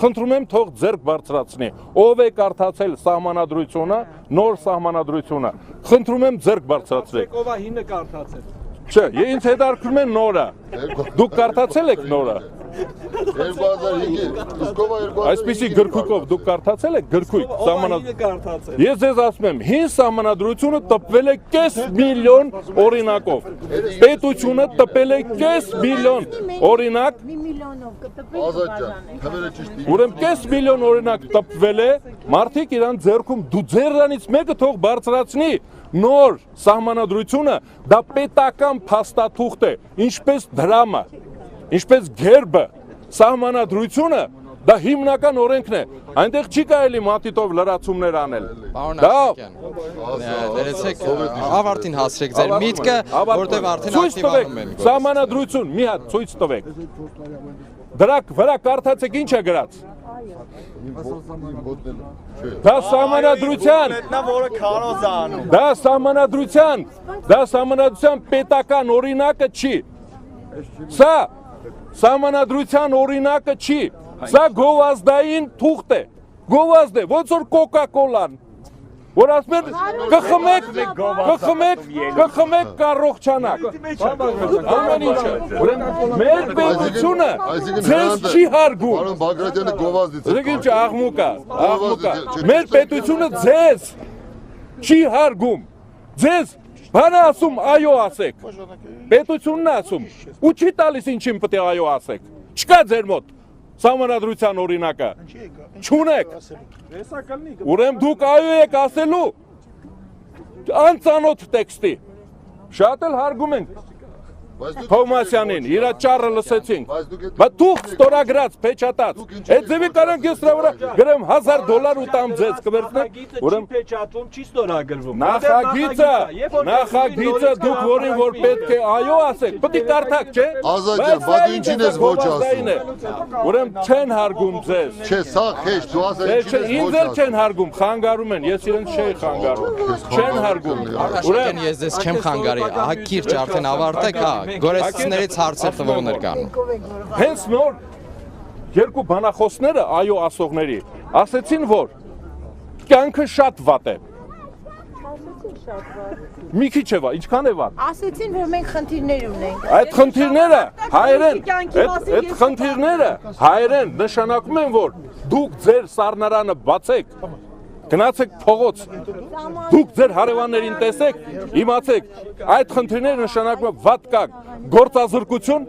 խնդրում եմ թող ձեռք բարձրացնի, ով է կարդացել սահմանադրությունը, նոր սահմանադրությունը, խնդրում եմ ձեռք բարձրացրեք։ Ով է հինը կարդացել։ Չէ, ինձ հետաքրքրում է նորը, դուք կարդացել եք նորը։ 2005-ին, Այսպիսի գրքույկով դուք կարդացել եք գրքույկ սահմանադրությունը։ Ես ձեզ ասում եմ, հին սահմանադրությունը տպվել է կես միլիոն օրինակով։ Պետությունը տպել է կես միլիոն օրինակ։ Ուրեմն կես միլիոն օրինակ տպվել է, մարդիկ իրան ձեռքում, դու ձերանից մեկը թող բարձրացնի նոր սահմանադրությունը, դա պետական փաստաթուղթ է, ինչպես դրամը, ինչպես գերբը, սահմանադրությունը, Դա հիմնական օրենքն է։ Այնտեղ չի կարելի մատիտով լրացումներ անել։ Պարոն Աշակյան, ներեցեք ավարտին հասրեք ձեր միտքը, որտեղ արդեն ակտիվանում են։ Սահմանադրություն, մի հատ ցույց տվեք։ Դրա վրա կարդացեք ինչ է գրած։ Դա սահմանադրության, դա սահմանադրության պետական օրինակը չի։ Սա սահմանադրության օրինակը չի։ Սա գովազդային թուղթ է, գովազդ է, ոնց որ կոկա-կոլան, որ ասում են կխմեք կառողջանաք, ամեն ինչը, մեր պետությունը ձեզ չի հարգում, Պարոն Բագրատյանը գովազդից դեք ինչ աղմուկա, մեր պետությունը ձեզ չի հարգում, ձեզ բանը ասում այո ասեք, պետությունն ասում, ու չի տալիս ինչին պետք է այո ասեք, չկա ձեր մոտ Սահմանադրության օրինակը չունեք, ուրեմն դուք այո եք ասելու անծանոթ տեքստի, շատ էլ հարգում ենք Թովմասյանին, իրա ճառը լսեցինք, բայց դուք ստորագրած, փեչատած, այդ ձևի կարանք ես դրա վրա գրեմ $1000 ու տամ ձեզ կվերցնեք, ուրեմն փեչատվում չի ստորագրվում։ Նախագիծը դուք որին որ պետք է այո ասեք, պետք է կարդաք, չէ։ Ազատյան, բայց ինչին ես ոչ ասում։ Ուրեմն չեն հարգում ձեզ։ Չէ, սա խեշ, դու ասել ինչին ես Ինձ ոչ էլ չեն հարգում, խանգարում են, ես իրենց չէի խանգարում։ Չեն հարգում։ Աշակյան, ես ձեզ չեմ խանգարի, հակիրճ արդեն ավարտեք, հա, գորեստներից հարցեր տվողներ կան։ Հենց նոր երկու բանախոսները այո ասողների ասեցին, որ կյանքը շատ վատ է։ Մի քիչ է վատ, ինչքան է վատ։ Ասեցին, որ մենք խնդիրներ ունենք։ Այդ խնդիրները այդ խնդիրները հայերեն նշանակում են, որ դուք ձեր սառնարանը բացեք, գնացեք փողոց, դուք ձեր հարևաններին տեսեք, իմացեք, այդ խնդիրները նշանակում են վատ կա գործազրկություն,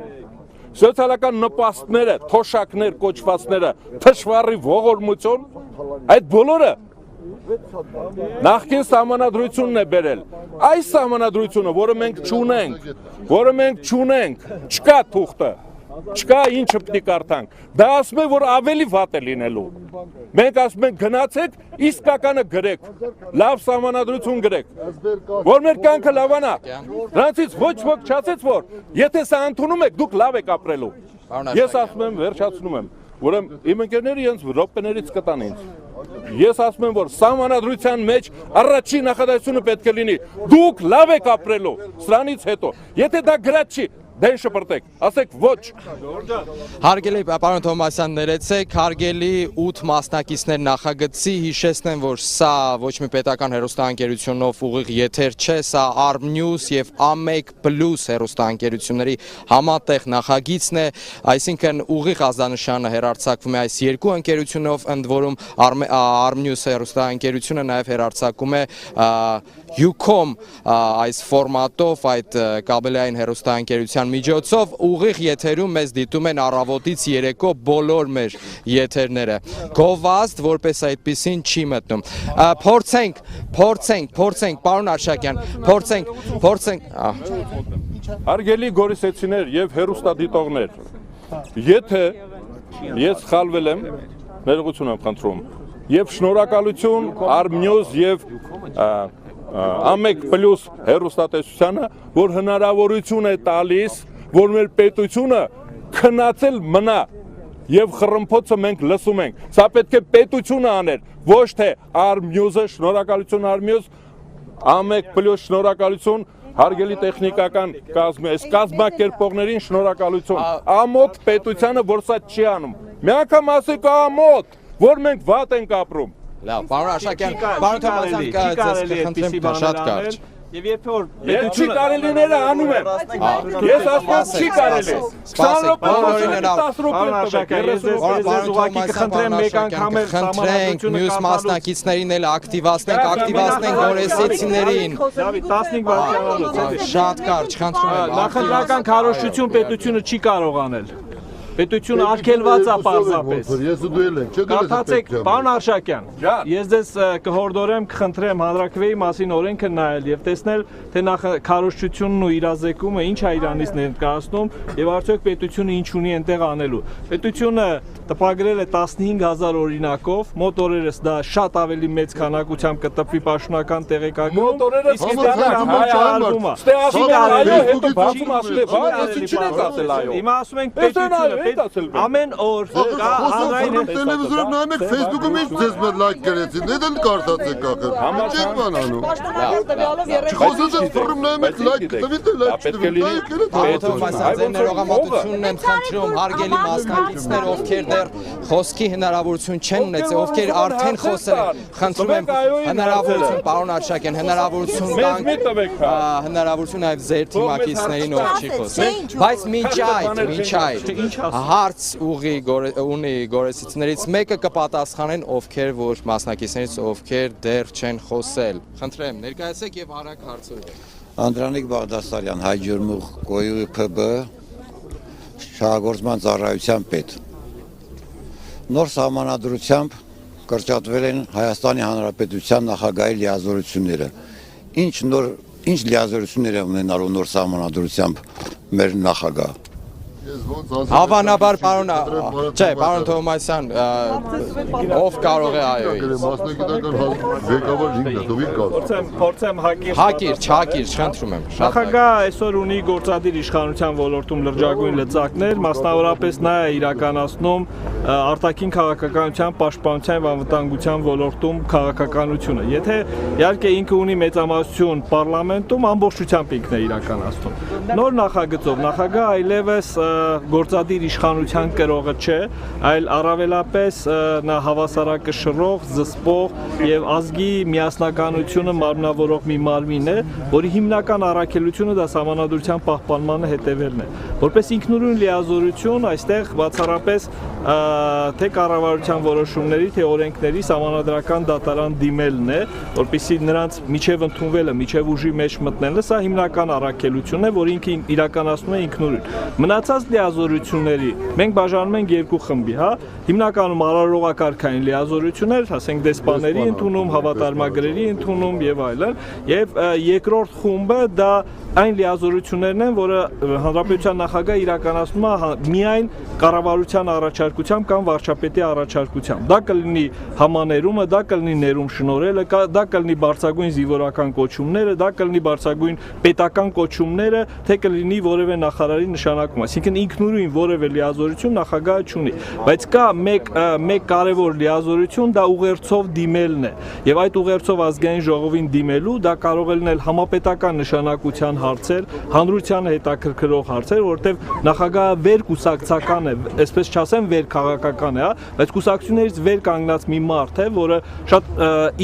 սոցիալական նպաստները, թոշակներ կոչվածները, թշվառի ողորմություն, այդ բոլորը նախկին սահմանադրությունն է բերել։ Այս սահմանադրությունը, որը մենք չունենք, չկա թուղթը, չկա ինչը պետք է կարդանք։ Դա ասում է, որ ավելի վատ է լինելու։ Մենք ասում ենք գնացեք, իսկականը գրեք, լավ սահմանադրություն գրեք, որ մեր կյանքը լավանա։ Դրանցից ոչ ոք չասեց, որ եթե սա ընդունում եք, դուք լավ եք ապրելու։ Ես ասում եմ, վերջացնում եմ, ուրեմն իմ ընկերները ինձ րոպեներից կտան ինձ։ Ես ասում եմ, որ սահմանադրության մեջ առաջին նախադասությունը պետք է լինի, դուք լավ եք ապրելու, սրանից հետո, եթե դա գրած չի, դեն շպրտեք, ասեք ոչ։ Հարգելի պարոն Թովմասյան, ներեցեք, հարգելի 8 մասնակիցներ նախագծի, հիշեցնեմ, որ սա ոչ մի պետական հեռուստաընկերությունով ուղիղ եթեր չէ, սա Armnews եւ Amek+ հեռուստաընկերությունների համատեղ նախագիծն է, այսինքն ուղիղ ազդանշանը հեռարձակվում է այս երկու ընկերությունով, ընդ որում Armnews հեռուստաընկերությունը նաեւ հեռարձակում է Ucom այս ֆորմատով, այդ կաբելային հեռուստաընկերության միջոցով ուղիղ եթերում մեզ դիտում են առավոտից երեկո բոլոր մեր եթերները։ Գովազդ որպես այդպեսին չի մտնում։ Փորձենք, պարոն Աշակյան, փորձենք։ Հարգելի գորիսեցիներ եւ հեռուստադիտողներ, եթե ես սխալվել եմ, ներողություն եմ խնդրում, եւ շնորհակալություն Armnews եւ Amek+ հեռուստատեսությանը, որ հնարավորություն է տալիս, որ մեր պետությունը քնածել մնա եւ խռմփոցը մենք լսում ենք։ Սա պետք է պետությունը աներ, ոչ թե Armnews-ը, շնորհակալություն Armnews, Amek+ շնորհակալություն, հարգելի տեխնիկական կազմի, այս կազմակերպողներին շնորհակալություն։ Ամոթ պետությանը, որ սա չի անում։ Մի անգամ ասեք ամոթ, որ մենք վատ ենք ապրում։ Լավ, պարոն Աշակյան, պարոն Թովմասյան, ձեզ կխնդրեմ շատ կարճ։ Եվ երբ որ Չի կարելիները անում եմ։ Ես ասում չի կարելի։ 20 րոպե կխնդրեմ մեկ անգամ խնդրենք մյուս մասնակիցներին էլ ակտիվացնենք գորեսեցիներին։ Դավիթ 15 վայրկյանով Շատ կարճ, խնդրում եմ։ Նախընտրական քարոզչություն պետությունը չի կարող անել։ պետությունը արգելված է պարզապես։ Ես ու դու էլ ենք, չէ՞ դու ես։ Կարդացեք, պարոն Արշակյան, ես ձեզ կհորդորեմ, կխնդրեմ հանրաքվեի մասին օրենքը նայել եւ տեսնել, թե նախ քարոզչությունն ու իրազեկումը ինչ է Իրանից ներկայացնում եւ արդյոք պետությունը ինչ ունի այնտեղ անելու։ Պետությունը տպագրել է 15000 օրինակով, մոտ օրերս դա շատ ավելի մեծ քանակությամբ կտպվի պաշտոնական տեղեկատվում։ Մոտ օրերս իսկ դա հայարվում է։ Ստե ասում են այո, հետո բացում ասել է, բա ես ինչ եմ ասել այո։ Հիմա ասում ենք պետությունը ամեն օր հանրային տելևիզորով նայում եք Facebook-ում ինչ ձեզ մոտ լայք գրեցին, դե դել կարդացեք ախր։ Ինչ բան անում։ Խոսեցեք ֆորում նայում եք լայք տվի դե լայք տվի։ Պետովասանձեր ներողամտությունն եմ խնդրում հարգելի մասնակիցներ, ովքեր դեռ խոսքի հնարավորություն չեն ունեցել, ովքեր արդեն խոսել են, խնդրում եմ հնարավորություն, պարոն Արշակյան, հնարավորություն տանք, հնարավորություն նաև ձեր թիմակիցներին, ով չի խոսել, բայց մինչ այդ հարց ունի գորեսիցներից մեկը կպատասխանեն, ովքեր որ մասնակիցներից ովքեր դեռ չեն խոսել։ Խնդրեմ, ներկայացեք եւ արագ հարցրեք։ Անդրանիկ Բաղդասարյան, Հայ ջուրմուղ գոյու ՓԲ շահագործման ծառայության պետ։ Նոր սահմանադրությամբ կրճատվել են Հայաստանի Հանրապետության նախագահի լիազորությունները։ Ինչ լիազորություններ է ունենալու նոր սահմանադրությամբ մեր նախագահը։ Հավանաբար պարոն, չէ, պարոն Թովմասյան, ով կարող է այո։ Մասնագիտական ղեկավար ինքն է, դու ինչ կասես։ Փորձեմ Հակիրճ, խնդրում եմ։ Նախագահը այսօր ունի գործադիր իշխանության ոլորտում լրջագույն լծակներ, մասնավորապես նա է իրականացնում արտաքին քաղաքականության, պաշտպանության եւ անվտանգության ոլորտում քաղաքականությունը։ Եթե իհարկե ինքը ունի մեծամասնություն պարլամենտում, ամբողջությամբ ինքն է իրականացնում։ Նոր նախագծով նախագահը այլևս գործադիր իշխանության կրողը չէ, այլ առավելապես նա հավասարակշռող, զսպող եւ ազգի միասնականությունը մարմնավորող մի մարմին է, որի հիմնական առաքելությունը դա սահմանադրության պահպանմանը հետևելն է։ Որպես ինքնուրույն լիազորություն այստեղ բացառապես թե կառավարության որոշումների, թե օրենքների սահմանադրական դատարան դիմելն է, որպեսզի նրանց միջև ընդունվելը, միջև ուժի մեջ մտնելը, սա հիմնական առաքելությունն է, որ ինքը իրականացնում է ինքնուրույն։ Մնացած լիազորությունների մենք բաժանում ենք երկու խմբի, հա, հիմնականում արարողակարգային լիազորություններ, ասենք դեսպաների ընդունում, հավատարմագրերի ընդունում եւ այլն, եւ երկրորդ խումբը դա այն լիազորություններն են, որը հանրապետության նախագահը իրականացնում է միայն կառավարության առաջարկությամբ կամ վարչապետի առաջարկությամբ։ Դա կլինի համաներումը, դա կլինի ներում շնորհելը, դա կլինի բարձրագույն զինվորական կոչումները, դա կլինի բարձրագույն պետական կոչումները, թե կլինի որևէ նախարարի նշանակում։ Այսինքն ինքնուրույն որևէ լիազորություն նախագահը չունի, բայց կա մեկ կարևոր լիազորություն, դա ուղերձով դիմելն է։ Եվ այդ ուղերձով ազգային ժողովին դիմելու դա կարող է լինել համապետական նշանակության հարցեր, հանրությանը հետաքրքրող հարցեր, որովհետև նախագահը վեր կուսակցական է, այսպես չասեմ վեր քաղաքական է, հա, բայց կուսակցություններից վեր կանգնած մի մարդ է, որը շատ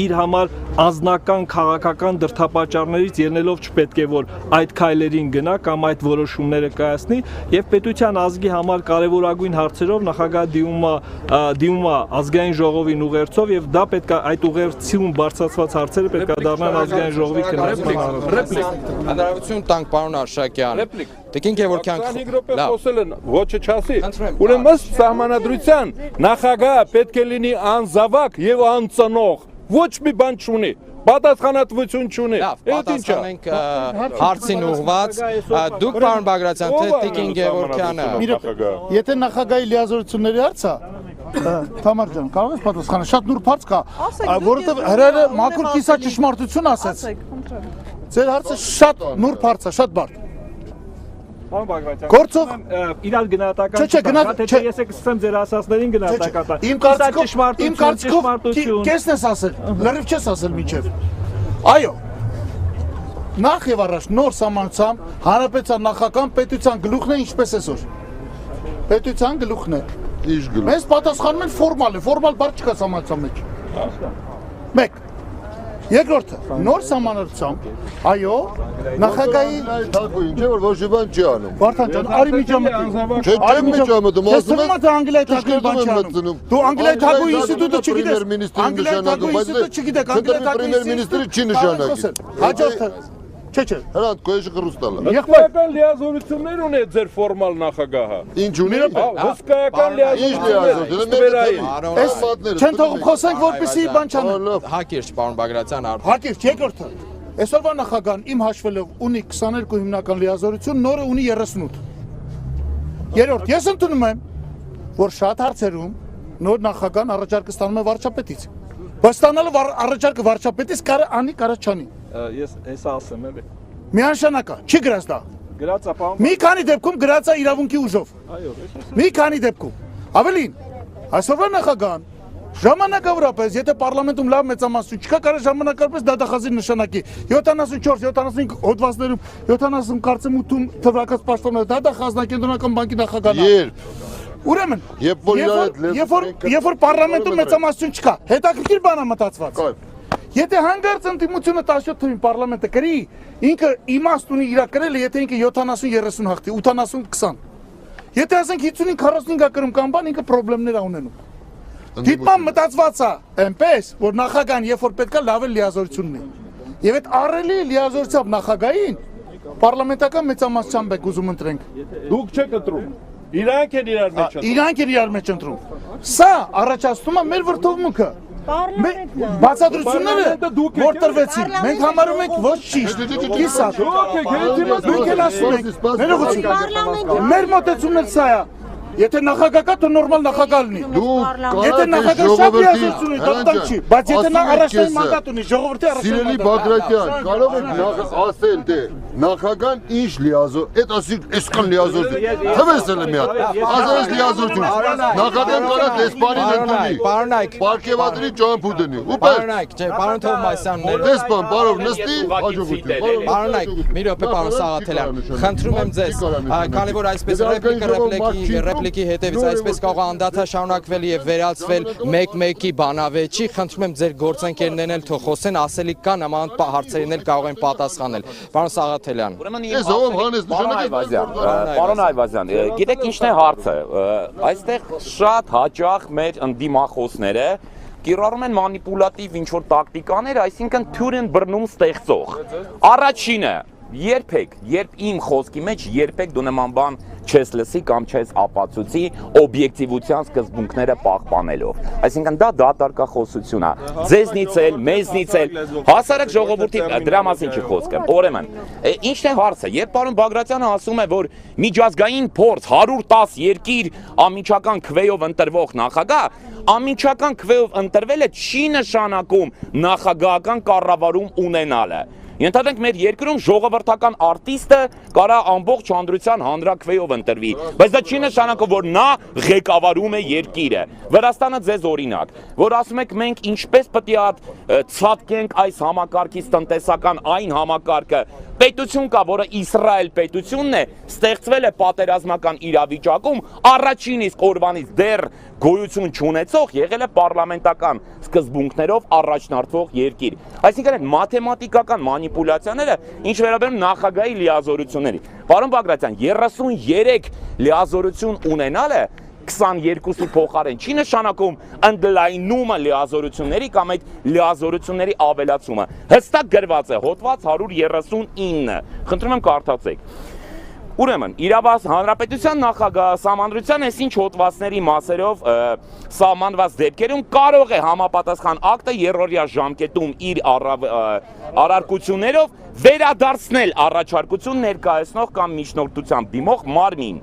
իր համար անձնական քաղաքական դրդապատճառներից ելնելով չպետք է որ այդ քայլերին գնա կամ այդ որոշումները կայացնի եւ պետության ազգի համար կարևորագույն հարցերով նախագահը դիմում է ազգային ժողովին ուղերձով եւ դա պետք է այդ ուղերձում բարձրացված հարցերը պետք է դառնան ազգային ժողովի քննարկման Հնարավորություն տանք պարոն Արշակյան։ Տիկին Գևորգյան խոսել են, ոչը չասի։ Ուրեմն ըստ սահմանադրության նախագահը պետք է լինի անզավակ եւ անծնող։ Ոչ մի բան չունի։ Պատասխանատվություն չունի։ Պատասխանենք հարցին ուղված։ Դուք պարոն Բագրատյան, թե Տիկին Գևորգյանը։ Եթե նախագահի լիազորությունների հարցը Թամար ջան, կարող ես պատասխանել, շատ նուրբ հարց կա, որովհետև հրերը մաքուր կիսա ճշմարտություն ասեց։ Ձեր հարցը շատ նուրբ հարց է, շատ բարդ։ Պարոն Բագրատյան, Գործող իրար գնահատական չէ, ես կսկսեմ ձեր ասածներին գնահատական։ Իմ կարծիքով կեսն ես ասել, լրիվ չես ասել միջև։ Այո։ Նախ եւ առաջ նոր սահմանությամբ հանրապետության նախագահան պետության գլուխն է ինչպես այսօր։ Պետության գլուխն է։ Ինչ գլուխ։ Մենք պատասխանում ենք ֆորմալ է, ֆորմալ բառ չկա սահմանության մեջ։ Մեկ։ Երկրորդը, նոր սահմանադրությամբ, այո, նախագահի ինչ է որ ոչ մի բան չի անում։ Վարդան ջան, արի միջամտի։ Չէ, չեմ միջամտում, ասում եմ։ Ես անգլիայի թագուհի բան չի անում։ Դու անգլիայի թագուհի ինստիտուտը չգիտես։ Անգլիայի թագուհի ինստիտուտը չգիտեք, անգլիայի թագուհի պրեմիեր-մինիստրը չի նշանակի։ Հաջորդը Չէ։ Հրանտ կոյեշը խրուստալը։ Հսկայական լիազորություններ ունի ձեր ֆորմալ նախագահը։ Ինչ ունի։ Հսկայական Ինչ լիազորություններ։ Այս չեն թողում խոսենք, որպեսզի բան չանեն։ Հակիրճ, պարոն Բագրատյան, Հակիրճ, երկրորդը։ Այսօրվա նախագահան իմ հաշվելով ունի 22 հիմնական լիազորություն, նորը ունի 38։ Երրորդ, ես ընդունում եմ, որ շատ հարցերում նոր նախագահան առաջարկը ստանում է վարչապետից։ Բայց ստանալը առաջարկը վարչապետից կարա անի, կարա չանի։ Ես հեսա ասեմ էլի։ Միանշանակ է, չի գրած դա։ Գրած է պարոն։ Մի քանի դեպքում գրած է իրավունքի ուժով։ Այո, Մի քանի դեպքում։ Ավելին, այսօրվա նախագահան ժամանակավորապես, եթե պարլամենտում լավ մեծամասնություն չկա, կարա ժամանակավորապես դատախազի նշանակի 74, 75 հոդվածներում, 70 կարծեմ 8-ում թվակած պաշտոնը դատախազնակենտրոնական բանկի նախագահն է։ Ուրեմն, երբ որ պարլամենտում մեծամասնություն չկա, հետաքրքիր բան է մտածված։ Եթե հանգարց ընդդիմությունը 17 թվին պարլամենտը կրի, ինքը իմաստ ունի իր կրելը, եթե ինքը 70-30 հաղթի, 80-20։ Եթե ասենք 55-45-ը կրում կամ բան, ինքը խնդիրներ ունենում։ Դիտման մտածված է այնպես, որ նախագահան երբ որ պետքա լավ է լիազորություն ունի։ Եվ այդ առելի լիազորությամբ նախագահին պարլամենտական մեծամասնությամբ եք ուզում ընտրենք։ Դուք չեք ընտրում։ Իրանք են իրար մեջ ընտրում։ Իրանք են իրար մեջ ընտրում։ Սա առաջացնում է մեր վրդովմունքը։ Բացատրությունները որ տրվեցին, մենք համարում ենք ոչ ճիշտ։ Կիսա։ Դուք եք ասում եք, մեր մոտեցումն սա է։ Եթե նախագահ կա, то նորմալ նախագահ լինի։ Եթե նախագահ շատ լիազորություն ունի, դատան չի, բայց եթե նա առաջին մանդատ ունի, ժողովրդի առաջին Սիրելի Բագրատյան, կարող եք ասել դե նախագահան ինչ լիազոր, այդ ասի այսքան լիազորություն։ Թվես էլ մի հատ։ Ասես լիազորություն։ Նախագահան կարա դեսպանին ընդունի։ Պարոնայք, Պարքեվատրի ճամփու դնի։ Պարոնայք, չէ, պարոն Թովմասյան, Դեսպան, բարով նստի, հաջողություն։ Պարոնայք, մի րոպե, պարոն Սաղաթելյան, խնդրում եմ ձեզ, քանի որ այսպես ռեպլիկի հետևից այսպես կարող է անդադար շարունակվել եւ վերացվել մեկ-մեկի բանավեճի, խնդրում եմ ձեր գործընկերներն էլ թող խոսեն, ասելիք կա, նման հարցերին էլ կարող են պատասխանել։ Պարոն Սաղաթելյան։ Պարոն Այվազյան, գիտեք ինչն է հարցը։ Այստեղ շատ հաճախ մեր ընդդիմախոսները կիրառում են մանիպուլատիվ ինչ-որ տակտիկաներ, այսինքն թյուր են բռնում ստեղծող։ Առաջինը, երբ իմ խոսքի մեջ երբեք դու նման բան չես լսի կամ չես ապացուցի օբյեկտիվության սկզբունքները պահպանելով։ Այսինքն դա դատարկախոսություն է։ Ձեզնից էլ, մեզնից էլ, հասարակ ժողովրդի դրա մասին չի խոսքը։ Ուրեմն, ինչն է հարցը։ Երբ պարոն Բագրատյանը ասում է, որ միջազգային փորձ 110 երկիր անմիջական քվեով ընտրվող նախագահ, անմիջական քվեով ընտրվելը չի նշանակում նախագահական կառավարում ունենալը։ Ենթադրենք մեր երկրում ժողովրդական արտիստը կարա ամբողջ հանրության հանրաքվեով ընտրվի, բայց դա չի նշանակում, որ նա ղեկավարում է երկիրը։ Վրաստանը ձեզ օրինակ, որ ասում եք մենք ինչպես պետք է ցածկենք այս համակարգից տնտեսական այն համակարգը, պետություն կա, որը Իսրայել պետությունն է, ստեղծվել է պատերազմական իրավիճակում, առաջին իսկ օրվանից դեռ գոյություն չունեցող, եղել է պարլամենտական սկզբունքներով առաջնորդվող երկիր։ Այսինքն այդ մաթեմատիկական մանիպուլյացիաները ինչ վերաբերում նախագահի լիազորությունների։ Պարոն Բագրատյան, 33 լիազորություն ունենալը 22-ի փոխարեն չի նշանակում ընդլայնումը լիազորությունների կամ այդ լիազորությունների ավելացումը։ Հստակ գրված է հոդված 139։ Խնդրում եմ կարդացեք։ Ուրեմն, իրավաս հանրապետության նախագահ սահմանադրության այսինչ հոդվածների մասերով սահմանված դեպքերում կարող է համապատասխան ակտը երրորդյա ժամկետում իր առարկություններով վերադարձնել առաջարկություն ներկայացնող կամ միջնորդությամբ դիմող մարմին։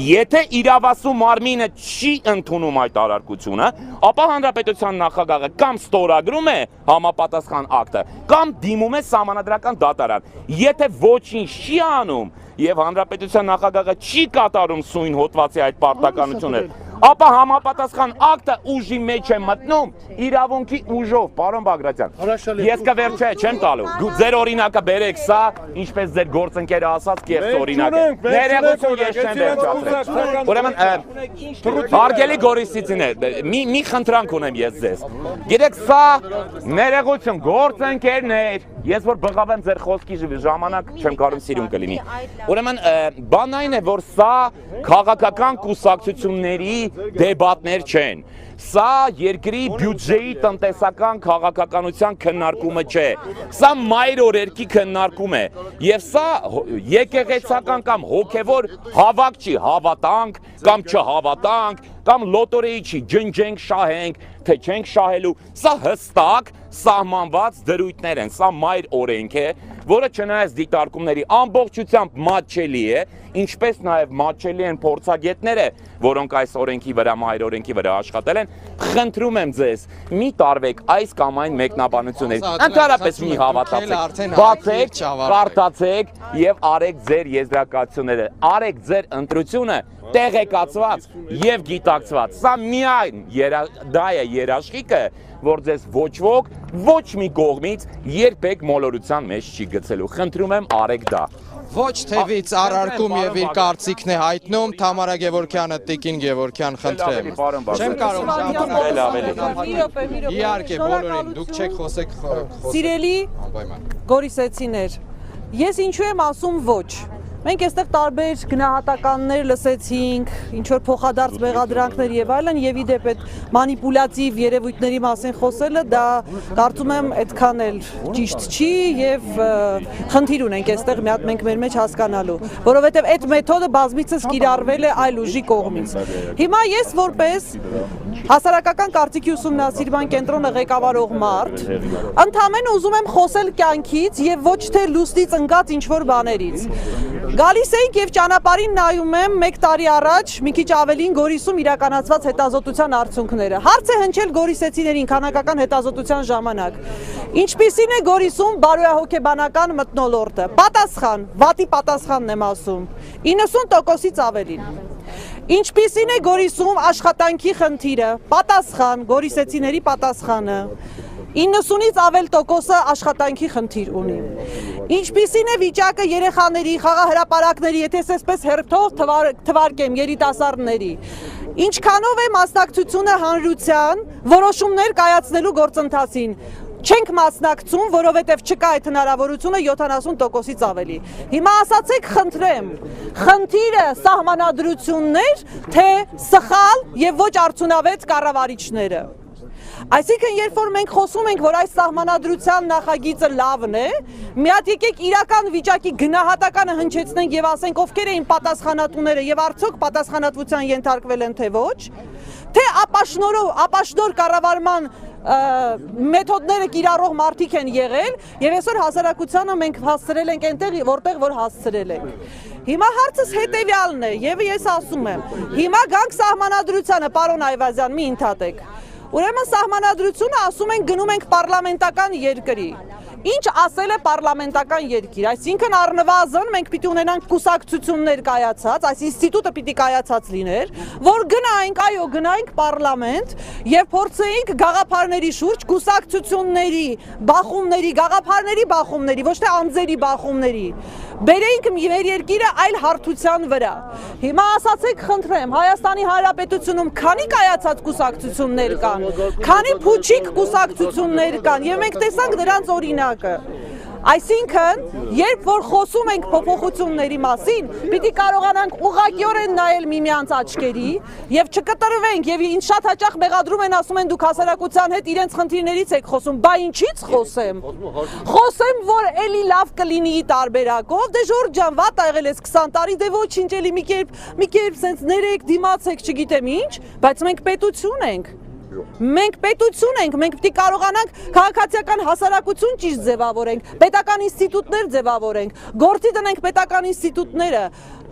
Եթե իրավասու մարմինը չի ընդունում այդ առարկությունը, ապա հանրապետության նախագահը կամ ստորագրում է համապատասխան ակտը, կամ դիմում է սահմանադրական դատարան։ Եթե ոչինչ չի անում եւ հանրապետության նախագահը չի կատարում սույն հոդվածի այդ պարտականությունը, ապա համապատասխան ակտը ուժի մեջ է մտնում իրավունքի ուժով, պարոն Բագրատյան։ Ես կվերջը չեմ տալու։ Ձեր օրինակը բերեք սա, ինչպես ձեր գործընկերը ասաց, կեղծ օրինակ է։ Ներողություն ես չեմ վերջացրել։ Ուրեմն հարգելի գորիսցիներ, մի խնդրանք ունեմ ես ձեզ։ Գիտեք, սա ներողություն, գործընկերներ, Ես որ բղավեմ ձեր խոսքի ժամանակ չեմ կարող սիրուն կլինի։ Ուրեմն բանն այն է, որ սա քաղաքական կուսակցությունների դեբատներ չեն։ Սա երկրի բյուջեի տնտեսական քաղաքականության քննարկումը չէ։ Սա մայր օրերքի քննարկում է։ Եվ սա եկեղեցական կամ հոգևոր հավաք չի, հավատանք կամ չհավատանք կամ լոտորեի չի, ջնջենք, շահենք, թե չենք շահելու։ Սա հստակ սահմանված դրույթներ են, սա մայր օրենք է, որը չնայած դիտարկումների ամբողջությամբ մատչելի է, ինչպես նաև մատչելի են փորձագետները, որոնք այս օրենքի վրա, մայր օրենքի վրա աշխատել են, խնդրում եմ ձեզ, մի տարվեք այս կամ այն մեկնաբանություններից, ընդհանրապես մի հավատացեք, բացեք, կարդացեք եւ արեք ձեր եզրակացությունները, արեք ձեր ընտրությունը տեղեկացված եւ գիտակցված։ Սա միայն դա է երաշխիքը, որ ձեզ ոչ ոք, ոչ մի կողմից երբեք մոլորության մեջ չի գցելու։ Խնդրում եմ արեք դա։ Ոչ թևից առարկում եւ իր կարծիքն է հայտնում Թամարա Գևորգյանը, Տիկին Գևորգյան, խնդրեմ։ Չեմ կարող ժամանակ։ Իհարկե, բոլորին, դուք չեք խոսեք։ Սիրելի գորիսեցիներ, ես ինչու եմ ասում ոչ։ Մենք այստեղ տարբեր գնահատականներ լսեցինք, ինչ որ փոխադարձ մեղադրանքներ եւ այլն, եւ իդեպ այդ մանիպուլատիվ երևույթների մասին խոսելը դա կարծում եմ այդքան էլ ճիշտ չի եւ խնդիր ունենք այստեղ մի հատ մենք մեր մեջ հասկանալու, որովհետեւ այդ մեթոդը բազմիցս կիրառվել է այլ ուժի կողմից։ Հիմա ես որպես հասարակական կարծիքի ուսումնասիրման կենտրոնը ղեկավարող մարդ, ընդհանրապես ուզում եմ խոսել կյանքից եւ ոչ թե լուսնից ընկած ինչ որ բաներից։ Գալիս էինք եւ ճանապարհին նայում եմ 1 տարի առաջ մի քիչ ավելին Գորիսում իրականացված հետազոտության արդյունքները։ Հարց է հնչել գորիսեցիներին քանակական հետազոտության ժամանակ։ Ինչպիսին է Գորիսում բարոյահոգեբանական մթնոլորտը։ Պատասխան, վատի պատասխանն եմ ասում։ 90%-ից ավելին։ Ինչպիսին է Գորիսում աշխատանքի խնդիրը։ Պատասխան, գորիսեցիների պատասխանը։ 90-ից ավել տոկոսը աշխատանքի խնդիր ունի։ Ինչպիսին է վիճակը երեխաների, խաղահրապարակների, եթե այսպես հերթով թվարկեմ երիտասարդների։ Ինչքանով է մասնակցությունը հանրության որոշումներ կայացնելու գործընթացին։ Չենք մասնակցում, որովհետև չկա այդ հնարավորությունը 70%-ից ավելի։ Հիմա ասացեք, խնդրեմ, խնդիրը սահմանադրություններ, թե սխալ եւ ոչ արդյունավետ կառավարիչները։ Այսինքն, երբ որ մենք խոսում ենք, որ այս սահմանադրության նախագիծը լավն է, մի հատ եկեք իրական վիճակի գնահատականը հնչեցնենք եւ ասենք ովքեր էին պատասխանատուները եւ արդյոք պատասխանատվության ենթարկվել են թե ոչ, թե ապաշնոր կառավարման մեթոդները կիրառող մարդիկ են եղել եւ այսօր հասարակությանը մենք հասցրել ենք այնտեղ, որտեղ որ հասցրել ենք։ Հիմա հարցս հետեւյալն է եւ ես ասում եմ, հիմա գանք սահմանադրությանը, պարոն Այվազյան, մի ընդհատեք։ Ուրեմն սահմանադրությունը ասում ենք գնում ենք պարլամենտական երկրի։ Ինչ ասել է պարլամենտական երկիր, այսինքն առնվազն մենք պիտի ունենանք կուսակցություններ կայացած, այս ինստիտուտը պիտի կայացած լիներ, որ գնայինք, այո, գնայինք պարլամենտ եւ փորձեինք գաղափարների շուրջ կուսակցությունների, բախումների, ոչ թե անձերի բախումների, բերեինք մեր երկիրը այլ հարթության վրա։ Հիմա ասացեք, խնդրեմ, Հայաստանի Հանրապետությունում քանի կայացած կուսակցություններ կան, քանի փուչիկ կուսակցություններ կան եւ մենք տեսանք դրանց օրինակը։ Այսինքն, երբ որ խոսում ենք փոփոխությունների մասին, պիտի կարողանանք ուղղակիորեն նայել միմյանց աչքերի եւ չկտրվենք եւ ինչ շատ հաճախ մեղադրում են, ասում են դուք հասարակության հետ իրենց խնդիրներից եք խոսում, բա ինչից խոսեմ։ Խոսեմ, որ էլի լավ կլինի տարբերակով, դե Ժորժ ջան, վատ ա եղել էս 20 տարի, դե ոչինչ էլի մի կերպ սենց ներեք, դիմացեք, չգիտեմ ինչ, բայց մենք պետություն ենք։ Մենք պետություն ենք, մենք պիտի կարողանանք քաղաքացիական հասարակություն ճիշտ ձևավորենք, պետական ինստիտուտներ ձևավորենք, գործի դնենք պետական ինստիտուտները,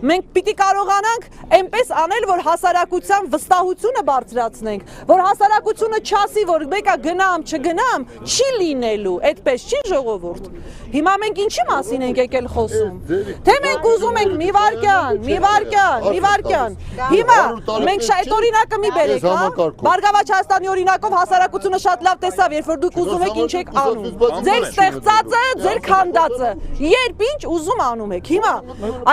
մենք պիտի կարողանանք այնպես անել, որ հասարակության վստահությունը բարձրացնենք, որ հասարակությունը չասի, որ մեկը գնամ, չգնամ, չի լինելու, այդպես չի ժողովուրդ։ Հիմա մենք ինչի մասին ենք եկել խոսում։ Թե մենք ուզում ենք մի վարքյան։ Հիմա մենք այդ օրինակը մի բերեք, հա։ Բարգավաճ Հայաստանի օրինակով հասարակությունը շատ լավ տեսավ, երբ որ դուք ուզում եք ինչ եք անում։ Ձեր ստեղծածը, ձեր քանդածը, երբ ինչ ուզում անում եք։ Հիմա,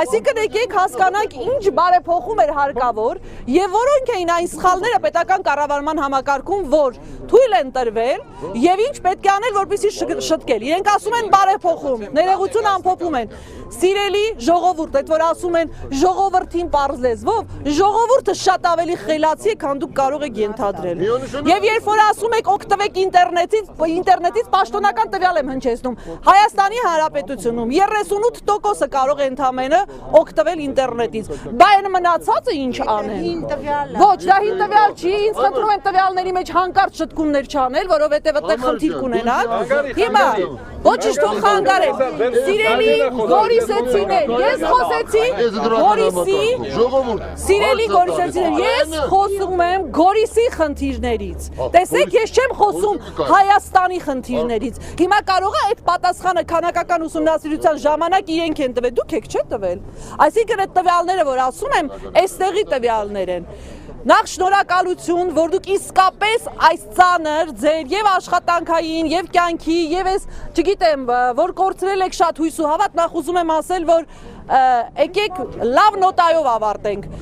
այսինքն եկեք մենք հասկանանք ինչ բարեփոխում էր հարկավոր եւ որոնք էին այն սխալները պետական կառավարման համակարգում, որ թույլ են տրվել եւ ինչ պետք է անել, որպեսզի շտկել։ Իրենք ասում են բարեփոխում, ներողություն ամփոփում են։ Սիրելի ժողովուրդ, այդ որ ասում են ժողովրդին պարզ լեզվով, ժողովուրդը շատ ավելի խելացի է, քան դուք կարող եք ենթադրել։ Եվ երբ որ ասում եք օգտվեք ինտերնետից պաշտոնական տվյալ եմ հնչեցնում։ Հայաստանի Հանրապետությունում 38%-ը կարող է ընդամենը օգտվել ինտերնետից։ Բա այն մնացածը ինչ անեն։ Ոչ, դա հին տվյալ չի, ինձ խնդրում են տվյալների մեջ հանկարծ շտկումներ չանել, որովհետև այդտեղ խնդիր կունենան։ Հիմա ոչինչ թող խանգարեն։ Սիրելի գորիսեցիներ, ես խոսեցի Գորիսի, սիրելի գորիսեցիներ, ես խոսում եմ Գորիսի խնդիրներից։ Տեսեք, ես չեմ խոսում Հայաստանի խնդիրներից։ Հիմա կարող է այդ պատասխանը քանակական ուսումնասիրության ժամանակ իրենք են տվել, դուք եք չէ տվել։ Այսինքն այդ տվյալները, որ ասում եմ, այստեղի տվյալներ են։ Նախ շնորհակալություն, որ դուք իսկապես այս ծանր ձեր եւ աշխատանքային եւ կյանքի եւ այս, չգիտեմ, որ կորցրել եք շատ հույս ու հավատ, նախ ուզում եմ ասել, որ եկեք լավ նոտայով ավարտենք։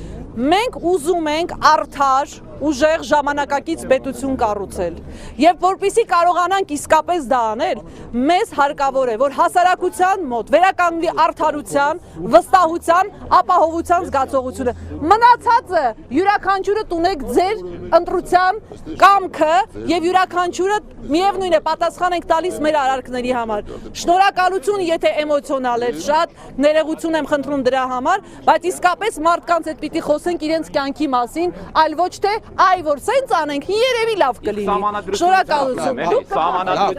Մենք ուզում ենք արդար, ուժեղ ժամանակակից պետություն կառուցել։ Եվ որպեսզի կարողանանք իսկապես դա անել, մեզ հարկավոր է, որ հասարակության մոտ վերականգնվի արդարության, վստահության, ապահովության զգացողությունը։ Մնացածը յուրաքանչյուրը տունեք ձեր ընտրության կամքը եւ յուրաքանչյուրը միևնույն է պատասխան ենք տալիս մեր արարքների համար։ Շնորհակալություն, եթե էմոցիոնալ եք շատ, ներողություն եմ խնդրում դրա համար, բայց իսկապես մարդկանց հետ պիտի խոսենք իրենց կյանքի մասին, այլ ոչ թե այ որ սենց անենք, երևի լավ կլինի։ Շնորհակալություն։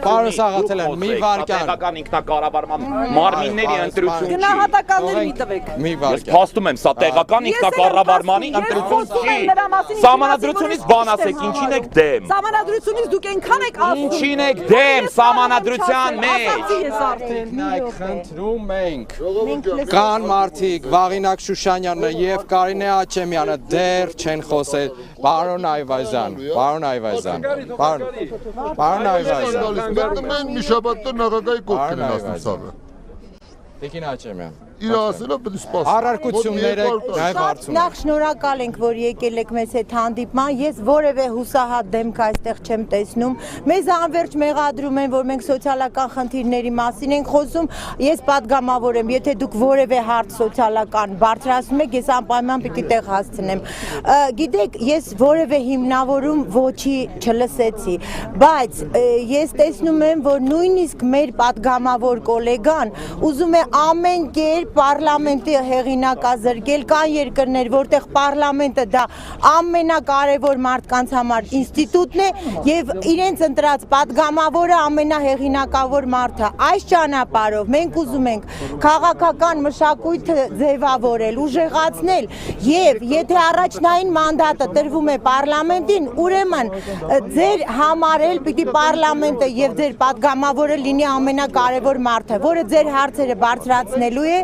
Պարոն Սաղաթելյան, մի վարքյան։ Տեղական ինքնակառավարման մարմինների ընտրություն չի։ Գնահատականներ մի տվեք։ Մի Ես վարքյան։ փաստում եմ, սա տեղական ինքնակառավարմանի ընտրություն չի։ Սահմանադրությունից բան ասեք, ինչին եք դեմ։ Սահմանադրությունից դուք այնքան եք ասում։ Ինչին եք դեմ սահմանադրության մեջ։ Նայք, խնդրում ենք։ Կան մարդիկ, Վաղինակ Շուշանյանը եւ Կարինե Աչեմյանը դեռ չեն խոսել։ Պարոն Այվազյան, պարոն Այվազյան, պարոն Այվազյան։ Մենք մի շաբաթ նախագահի կողքին են ասում ցավը։ Տիկին Աչեմյան։ Իր ասելը պետք է սպասել։ Առարկությունները նաև հարցում։ Նախ շնորհակալ ենք, որ եկել եք մեզ հետ հանդիպման։ Ես որևէ հուսահատ դեմք այստեղ չեմ տեսնում։ Մեզ անverջ մեղադրում են, որ մենք սոցիալական խնդիրների մասին ենք խոսում։ Ես պատգամավոր եմ, եթե դուք որևէ հարց սոցիալական բարձրացնում եք, ես անպայման պիտի տեղ հասցնեմ։ Գիտեք, ես որևէ հիմնավորում ոչի չլսեցի, բայց ես տեսնում եմ, որ նույնիսկ մեր պատգամավոր գոլեգան ուզում է ամեն կերպ պարլամենտի հեղինակազրկել, կան երկրներ, որտեղ պարլամենտը դա ամենակարևոր մարդկանց համար ինստիտուտն է եւ իրենց ընտրած պատգամավորը ամենահեղինակավոր մարդը։ Այս ճանապարհով մենք ուզում ենք քաղաքական մշակույթը ձևավորել, ուժեղացնել եւ եթե առաջնային մանդատը տրվում է պարլամենտին, ուրեմն ձեր համար էլ պիտի պարլամենտը եւ ձեր պատգամավորը լինի ամենակարևոր մարդը, որը ձեր հարցերը բարձրացնելու է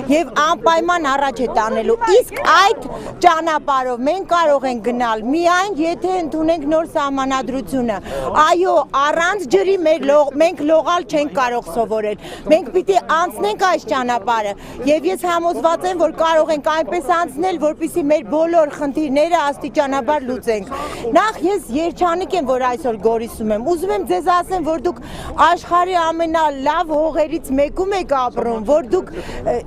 եւ անպայման առաջ է տանելու։ Իսկ այդ ճանապարհով մենք կարող ենք գնալ միայն եթե ընդունենք նոր սահմանադրությունը։ Այո, առանց ջրի մենք լողալ չենք կարող սովորել։ Մենք պիտի անցնենք այս ճանապարհը եւ ես համոզված եմ, որ կարող ենք այնպես անցնել, որպեսզի մեր բոլոր խնդիրները աստիճանաբար լուծենք։ Նախ ես երջանիկ եմ, որ այսօր Գորիսում եմ։ Ուզում եմ ձեզ ասեմ, որ դուք աշխարհի ամենալավ հողերից մեկում եք ապրում, որ դուք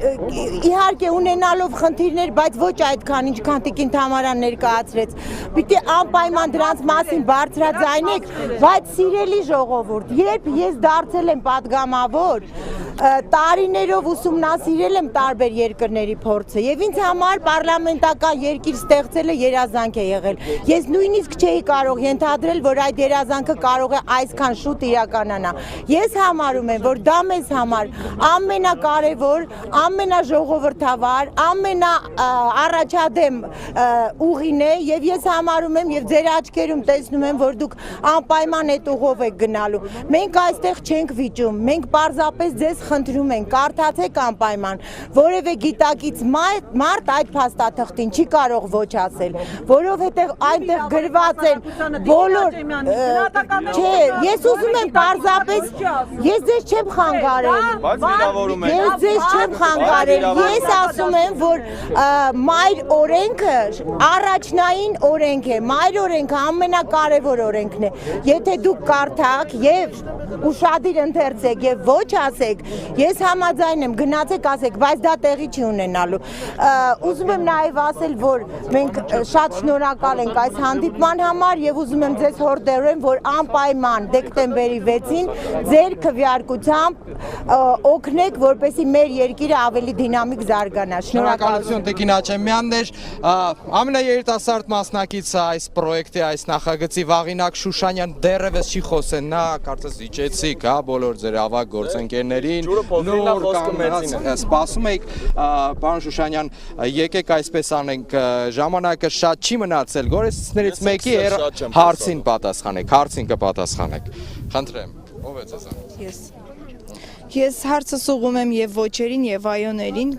իհարկե ունենալով խնդիրներ, բայց ոչ այդքան, ինչքան Տիկին Թամարան ներկայացրեց։ Պիտի անպայման դրանց մասին բարձրաձայնեք, բայց սիրելի ժողովուրդ, երբ ես դարձել եմ պատգամավոր, տարիներով ուսումնասիրել եմ տարբեր երկրների փորձը եւ ինձ համար պարլամենտական երկիր ստեղծելը երազանք է եղել։ Ես նույնիսկ չէի կարող ենթադրել, որ այդ երազանքը կարող է այսքան շուտ իրականանա։ Ես համարում եմ, որ դա մեզ համար ամենակարևոր, ամենաժողովրդավար, ամենաառաջադեմ ուղին է եւ ես համարում եմ եւ ձեր աչքերում տեսնում եմ, որ դուք անպայման այդ ուղով եք գնալու։ Մենք այստեղ չենք վիճում, մենք պարզապես ձեզ խնդրում ենք, կարդացեք անպայման, որևէ գիտակից մարդ այդ փաստաթղթին չի կարող ոչ ասել, որովհետև այնտեղ գրված են բոլոր չէ, ես ուզում եմ պարզապես ես ձեզ չեմ խանգարել, ես ձեզ չեմ խանգարել, ես ասում եմ, որ մայր օրենքը առաջնային օրենք է, մայր օրենքը ամենակարևոր օրենքն է, եթե դուք կարդաք եւ ուշադիր ընթերցեք եւ ոչ ասեք, ես համաձայն եմ, գնացեք ասեք, բայց դա տեղի չի ունենալու։ Ուզում եմ նաեւ ասել, որ մենք շատ շնորհակալ ենք այս հանդիպման համար եւ ուզում եմ ձեզ հորդորեմ, որ անպայման դեկտեմբերի 6-ին ձեր քվեարկությամբ օգնեք, որպեսզի մեր երկիրը ավելի դինամիկ զարգանա։ Շնորհակալություն Տիկին Աչեմյաններ, ամենաերիտասարդ մասնակիցը այս պրոյեկտի, այս նախագծի Վաղինակ Շուշանյան դեռևս չի խոսեն, նա կարծես իջեցիք, հա, բոլոր ձեր ավագ գործընկերներին, սպասում եք, պարոն Շուշանյան, եկեք այսպես անենք, ժամանակը շատ չի մնացել, գորեստներից մեկի հարցին պատասխանեք, հարցին կպատասխանեք, խնդրեմ, ով է ձեզանից։ Ես հարցս ուղղում եմ եւ ոչերին եւ այոներին,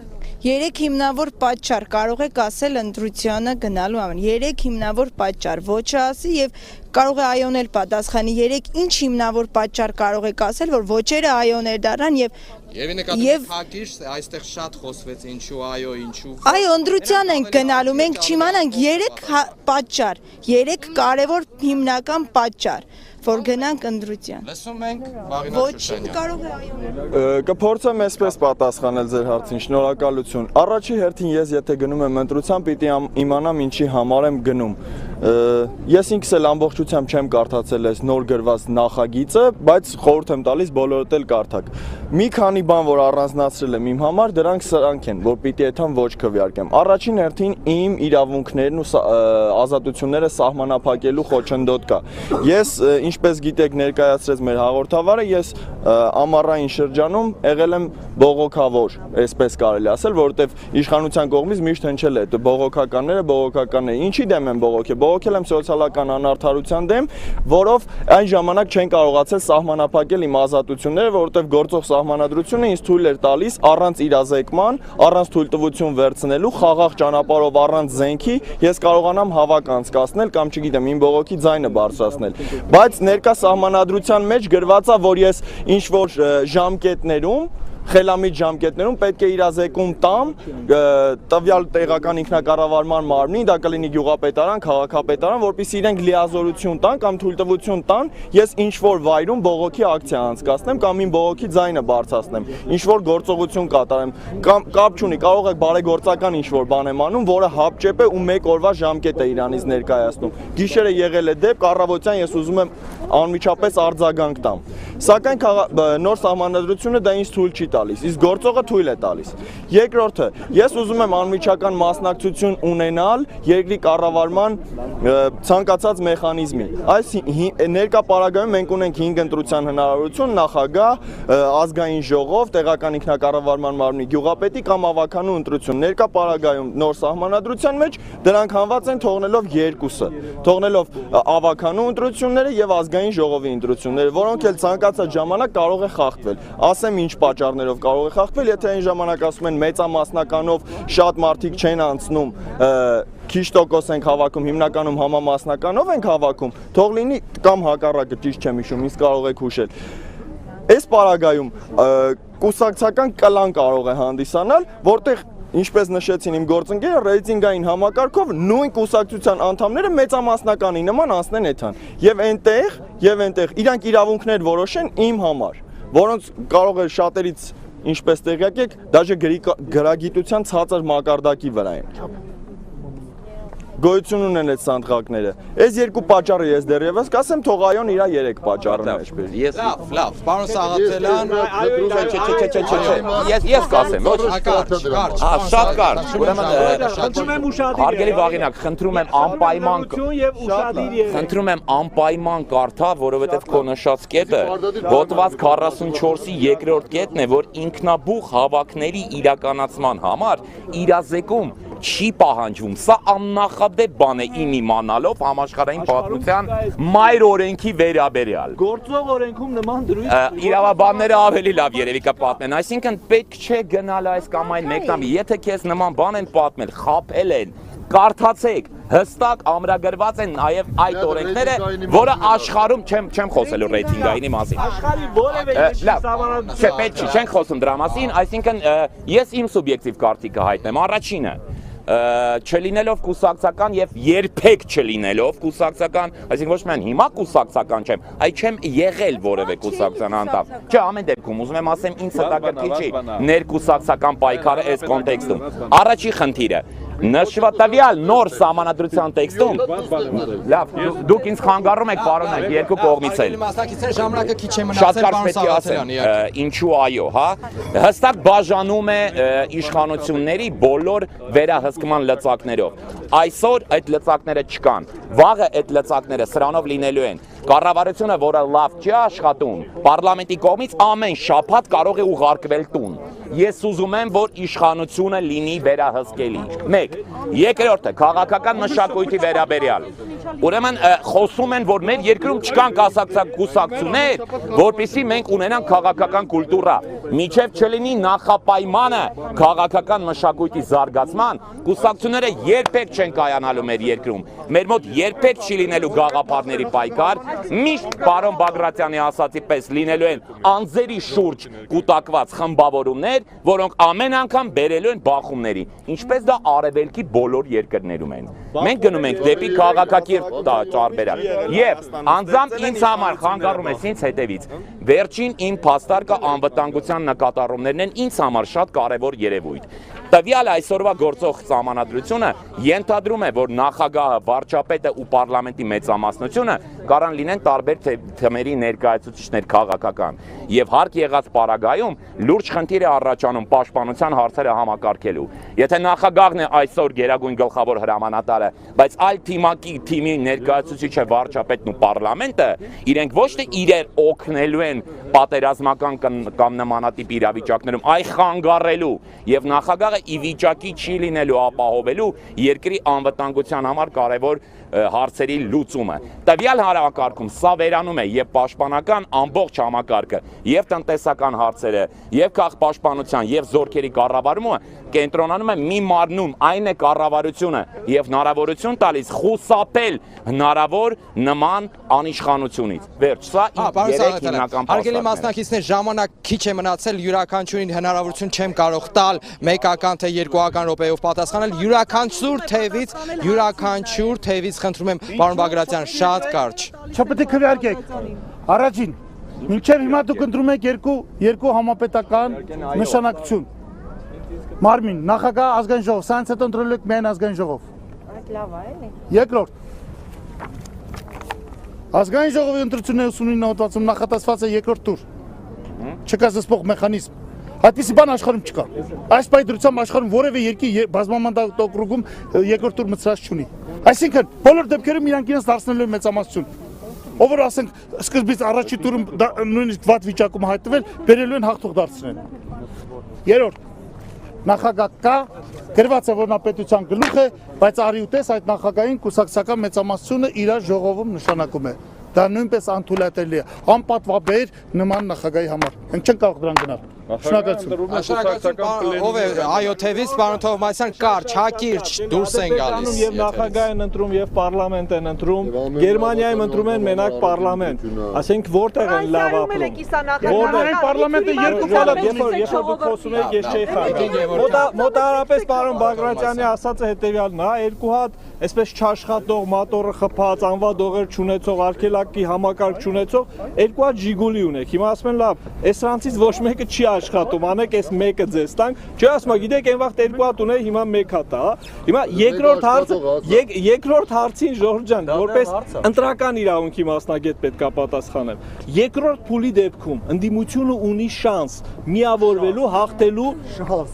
3 հիմնավոր պատճառ կարող եք ասել ընտրությանը գնալու համար, 3 հիմնավոր պատճառ, ոչը ասի եւ կարող է այոնել պատասխանի, 3 ինչ հիմնավոր պատճառ կարող եք ասել, որ ոչերը այոներ դառնան Եվ նկատի հակիր այստեղ շատ խոսվեց ինչու այո ինչու Այո ընտրության ենք գնալու մենք չիմանանք 3 պատճառ 3 կարևոր հիմնական պատճառ որ գնանք ընտրության Լսում ենք Վաղինակ Շուշանյան կարող է այո Կփորձեմ այսպես պատասխանել ձեր հարցին շնորհակալություն Առաջի հերթին ես եթե գնում եմ ընտրության պիտի իմանամ ինչի համար եմ գնում Ես ինքս էլ ամբողջությամբ չեմ կարդացել այս նոր գրված նախագիծը, բայց խորհուրդ եմ տալիս բոլորդ էլ կարդաք։ Մի քանի բան, որ առանձնացրել եմ իմ համար, դրանք սրանք են, որ պիտի այդքան ոչ քվեարկեմ։ Առաջին հերթին իմ իրավունքներն ու ազատությունները սահմանափակելու խոչընդոտ կա։ Ես, ինչպես գիտեք, ներկայացրեց մեր հաղորդավարը, ես ամառային շրջանում եղել եմ բողոքավոր, այսպես կարելի ասել, որովհետև իշխանության կողմից միշտ հնչել է բողոքականները, ինչի դեմ են բողոքել Բողոքել եմ սոցիալական անարդարության դեմ, որով այն ժամանակ չեն կարողացել սահմանափակել իմ ազատությունները, որովհետև գործող սահմանադրությունը ինձ թույլ էր տալիս առանց իրազեկման, առանց թույլտվություն վերցնելու, խաղաղ ճանապարհով առանց զենքի ես կարողանամ հավաք անցկացնել կամ չգիտեմ, իմ բողոքի ձայնը բարձրացնել։ Բայց ներկա սահմանադրության մեջ գրված է, որ ես ինչ որ ժամկետներում խելամիտ ժամկետներում պետք է իրազեկում տամ տվյալ տեղական ինքնակառավարման մարմնին, դա կլինի գյուղապետարան, քաղաքապետարան, որպեսզի իրենք լիազորություն տան կամ թույլտվություն տան, ես ինչ որ վայրում բողոքի ակցիա անցկացնեմ կամ իմ բողոքի ձայնը բարձրացնեմ, ինչ որ գործողություն կատարեմ, կամ կապ չունի, կարող եք բարեգործական ինչ որ բան եմ անում, որը հապճեպ է ու 1 օրվա ժամկետ է իրանից ներկայացնում։ Գիշերը եղել է դեպք, առավոտյան ես ուզում եմ անմիջապես արձագանք տամ։ Սակայն նոր սահմանադրությունը դա ինձ թույլ չի տալիս, իսկ գործողը թույլ է տալիս։ Երկրորդը, ես ուզում եմ անմիջական մասնակցություն ունենալ երկրի կառավարման ցանկացած մեխանիզմի։ Այս ներկա պարագայում մենք ունենք 5 ընտրության հնարավորություն, նախագահ, ազգային ժողով, տեղական ինքնակառավարման մարմնի գյուղապետի կամ ավականու ընտրություն։ Ներկա պարագայում նոր սահմանադրության մեջ դրանք հանված են թողնելով երկուսը, թողնելով ավականու ընտրությունները եւ ազգային ժողովի ընտրությունները, որոնք էլ ցանկացած ժամանակ կարող է խախտվել։ Ասեմ ինչ պատճառներով կարող է խախտվել, եթե այն ժամանակ ասում են մեծամասնականով շատ մարդիկ չեն անցնում, քիչ տոկոս ենք հավաքում, հիմնականում համամասնականով ենք հավաքում, թող լինի կամ հակառակը ճիշտ չեմ հիշում, ինձ կարող եք հուշել։ Այս պարագայում կուսակցական կլան կարող է հանդիսանալ, որտեղ Ինչպես նշեցին իմ գործընկերը, ռեյտինգային համակարգով նույն կուսակցության անդամները մեծամասնականի նման անցնեն այդքան։ Եվ այնտեղ իրանք իրավունքներ որոշեն իմ համար, որոնց կարող է շատերից ինչպես տեղյակ եք, դաժե գրագիտության ցածր մակարդակի վրա են։ Գոյություն ունեն այդ սանդղակները։ Այս երկու պատճառը ես դեռևս կասեմ, թող այոն իրա 3 պատճառն է այսպես։ Լավ, պարոն Սաղաթելյան, ես կասեմ, ոչ շատ կարճ։ Ուրեմն հարգելի Վաղինակ, խնդրում եմ անպայման կարդա, որովհետև քո նշած կետը հոդված 44-ի 2-րդ կետն է, որ ինքնաբուխ հավաքների իրականացման համար իրազեկում չի պահանջվում։ Սա աննախադեպ բան է իմ իմանալով համաշխարհային պատմության մայր օրենքի վերաբերյալ։ Գործող օրենքում նման դրույթ Իրավաբանները ավելի լավ երևի կպատմեն, այսինքն պետք չէ գնալ այս կամ այն մեկնաբի, եթե քեզ նման բան են պատմել, խաբել են, կարդացեք, հստակ ամրագրված են նաև այդ օրենքները, որը աշխարհում չեմ խոսելու ռեյտինգային մասին։ աշխարհի որևէ երկրի սահմանադրություն։ Չէ, պետք չի, չենք խոսում դրա մասին, այսինքն ես իմ սուբյեկտիվ կարծիքը հայտնեմ, առաջինը չլինելով կուսակցական եւ երբեք չլինելով կուսակցական, այսինքն ոչ միայն հիմա կուսակցական չեմ, այլ չեմ եղել որևէ կուսակցության անդամ։ Չէ, ամեն դեպքում ուզում եմ ասեմ ինձ հետաքրքիր չի ներկուսակցական պայքարը այս կոնտեքստում։ Առաջի խնդիրը նշվատավյալ նոր սահմանադրության տեքստում լավ դուք ինձ խանգարում եք պարոններ երկու կողմից էլ Մասնակիցների ժամանակը քիչ է շատ մնացել, կարճ պետք է ասեմ ինչու այո հա հստակ բաժանում է իշխանությունների բոլոր վերահսկման լծակներով այսօր այդ լծակները չկան վաղը այդ լծակները սրանով լինելու են կառավարությունը որը լավ չի աշխատում պարլամենտի կողմից ամեն շաբաթ կարող է ուղարկվել տուն ես ուզում եմ որ իշխանությունը լինի վերահսկելի 1 երկրորդը քաղաքական մշակույթի վերաբերյալ ուրեմն խոսում են որ մեր երկրում չկան կուսակցություններ որպեսզի մենք ունենանք քաղաքական կուլտուրա միջև չլինի նախապայմանը քաղաքական մշակույթի զարգացման կուսակցությունները երբեք չեն կայանալու մեր երկրում մեր մոտ երբեք չի լինելու գաղափարների պայքար միշտ պարոն Բագրատյանի ասացի պես լինելու են անձերի շուրջ կուտակված խմբավորումներ, որոնք ամեն անգամ բերելու են բախումների, ինչպես դա արևելքի բոլոր երկրներում են։ Մենք գնում ենք դեպի քաղաքակիրթ տարբերակ։ Եվ անձամբ ինձ համար խանգարում ես ինձ հետևից։ Վերջին իմ փաստարկը անվտանգության նկատառումներն են ինձ համար շատ կարևոր երևույթ։ Տվյալ այսօրվա գործող սահմանադրությունը ենթադրում է, որ նախագահը, վարչապետը ու պարլամենտի մեծամասնությունը կարան լինեն տարբեր թեմերի ներկայացուցիչներ քաղաքական եւ հարկ եղած պարագայում լուրջ խնդիր է առաջանում պաշտպանության հարցերը համակարգելու։ Եթե նախագահն է այսօր գերագույն գլխավոր հրամանատարը, բայց այլ թիմի ներկայացուցիչը վարչապետն ու պարլամենտը, իրենք ոչ թե իրեր օգնելու են պատերազմական կամ նմանատիպ իրավիճակներում, այլ խանգարելու եւ նախագահը ի վիճակի չի լինելու ապահովելու երկրի անվտանգության համար կարևոր հարցերի լուծումը։ Տվյալ համակարգում սա վերանում է եւ պաշտպանական ամբողջ համակարգը, եւ տնտեսական հարցերը, եւ քաղաքապաշտպանության, եւ զորքերի կառավարումը կենտրոնանում է մի մարմնում, այն է կառավարությունը եւ հնարավորություն տալիս խուսափել հնարավոր նման անիշխանությունից։ Վերջ, սա երեք հիմնական Հարգելի մասնակիցներ, ժամանակ քիչ է մնացել, յուրաքանչյուրին հնարավորություն չեմ կարող տալ մեկական թե երկուական րոպեով պատասխանել, յուրաքանչյուր թևից խնդրում եմ պարոն Բագրատյան, շատ կարճ։ Չպետք է քվեարկեք։ Առաջին, մինչև հիմա դուք ընտրում եք երկու համապետական նշանակություն։ Մարմին, նախագահ, ազգային ժողով, սրանց հետո ընտրելու եք միայն ազգային ժողով։ Այդ լավ է, էլի։ Երկրորդ։ Ազգային ժողովի ընտրությունները 89 հոդվածում նախատեսված է երկրորդ տուր։ Չկա զսպող մեխանիզմ։ Այդպիսի բան աշխարհում չկա։ Այս պայդրությամբ աշխարհում որևէ երկրի բազմամանդատ օկրուգում երկրորդ տուր մցրած չունի։ Այսինքն բոլոր դեպքերում իրանք իրենց դարձնելու են մեծամասնություն։ Ով որ ասենք սկզբից առաջի տուրում նույնիսկ վատ վիճակում հայտնվել, բերելու են հաղթող դարձնել։ Երրորդ նախագահ կա, գրված է որ նա պետության գլուխ է, բայց արի ու տես այդ նախագահային կուսակցական մեծամասնությունը իր ժողովում նշանակում է։ Դա նույնպես անթույլատրելի է, անպատվաբեր նման նախագահի համար։ Մենք չենք կարող դրան գնալ։ Ով է այո թևից պարոն Թովմասյան կարճ, հակիրճ դուրս են գալիս։ Եվ նախագահ են ընտրում եւ պարլամենտ են ընտրում։ Գերմանիայում ընտրում են մենակ պարլամենտ։ Ասենք որտեղ են լավ ապրում։ Որտեղ պարլամենտը երկու պալատ երբ որ դուք խոսում եք ես չէի խանգարում։ Մոտարապես պարոն Բագրատյանի ասածը հետեւյալն է, երկու հատ այսպես չաշխատող մոտորը խփած, անվադողեր չունեցող, արգելակի համակարգ չունեցող երկու հատ Ժիգուլի ունեք։ Հիմա ասում են լավ, այս սրանցից ոչ մեկը չի աշխատում, անեք այս մեկը ձեզ տանք։ Չէ, ասում ա, գիտեք, այն վաղ երկու հատ ուներ, հիմա մեկ հատ է, հա։ Հիմա երկրորդ հարցին Ժորժ ջան, որպես ընտրական իրավունքի մասնագետ պետք է պատասխանեմ։ Երկրորդ փուլի դեպքում ընդդիմությունը ունի շանս միավորվելու, հաղթելու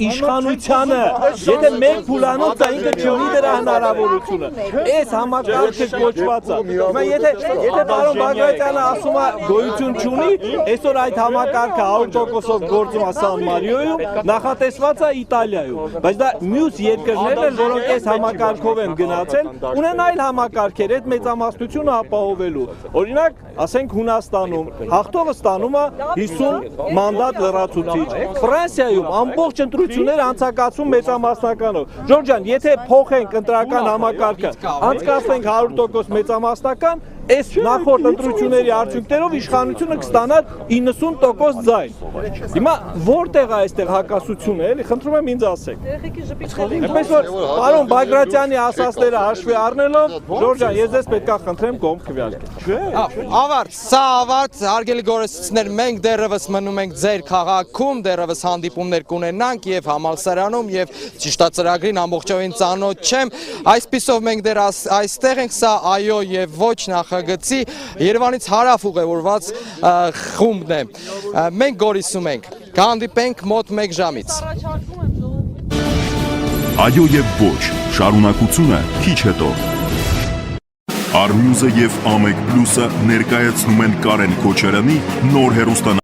իշխանությանը։ Եթե մեկ փուլանոց դա ինքը չունի դրա հնարավորությունը։ Այս համակարգը կոչված է։ Հիմա եթե պարոն Բագրատյանը ասում է գոյություն չունի, այսօր այդ համակարգը 100%-ով գործ գործում է Սան Մարիոյում, նախատեսված է Իտալիայում, բայց դա մյուս երկրներն են, որոնք այս համակարգով են գնացել, ունեն այլ համակարգեր այդ մեծամասնությունը ապահովելու։ Օրինակ, ասենք Հունաստանում հաղթողը ստանում է 50 մանդատ լրացուցիչ։ Ֆրանսիայում ամբողջ ընտրությունները անցկացվում մեծամասնականով։ Ժորժ ջան, եթե փոխենք ընտրական համակարգը, անցկացնենք 100% մեծամասնական, այս նախորդ ընտրությունների արդյունքներով իշխանությունը կստանար 90% ձայն։ Հիմա որտեղ է այստեղ հակասությունը, էլի, խնդրում եմ ինձ ասեք։ Այնպես որ պարոն Բագրատյանի ասածները հաշվի առնելով, Ժորժ ջան, ես ձեզ պետք է խնդրեմ կողմ քվեարկել։ Ավարտ, սա ավարտ, հարգելի գորեստներ, մենք դեռևս մնում ենք ձեր քաղաքում, դեռևս հանդիպումներ կունենանք եւ համալսարանում եւ ճիշտ ծրագրին ամբողջովին ծանոթ չեմ։ Այսպիսով մենք դեռ այստեղ ենք, սա այո եւ ոչ նախագծի Երևանից հարավ ուղևորված խումբն է։ Մենք Գորիսում ենք։ Կհանդիպենք մոտ 1 ժամից։ Այո եւ ոչ, շարունակությունը քիչ հետո։ Արմյուզը եւ Ամեկ Պլյուսը ներկայացնում են Կարեն Քոչարյանի նոր հեռուստանախագիծը։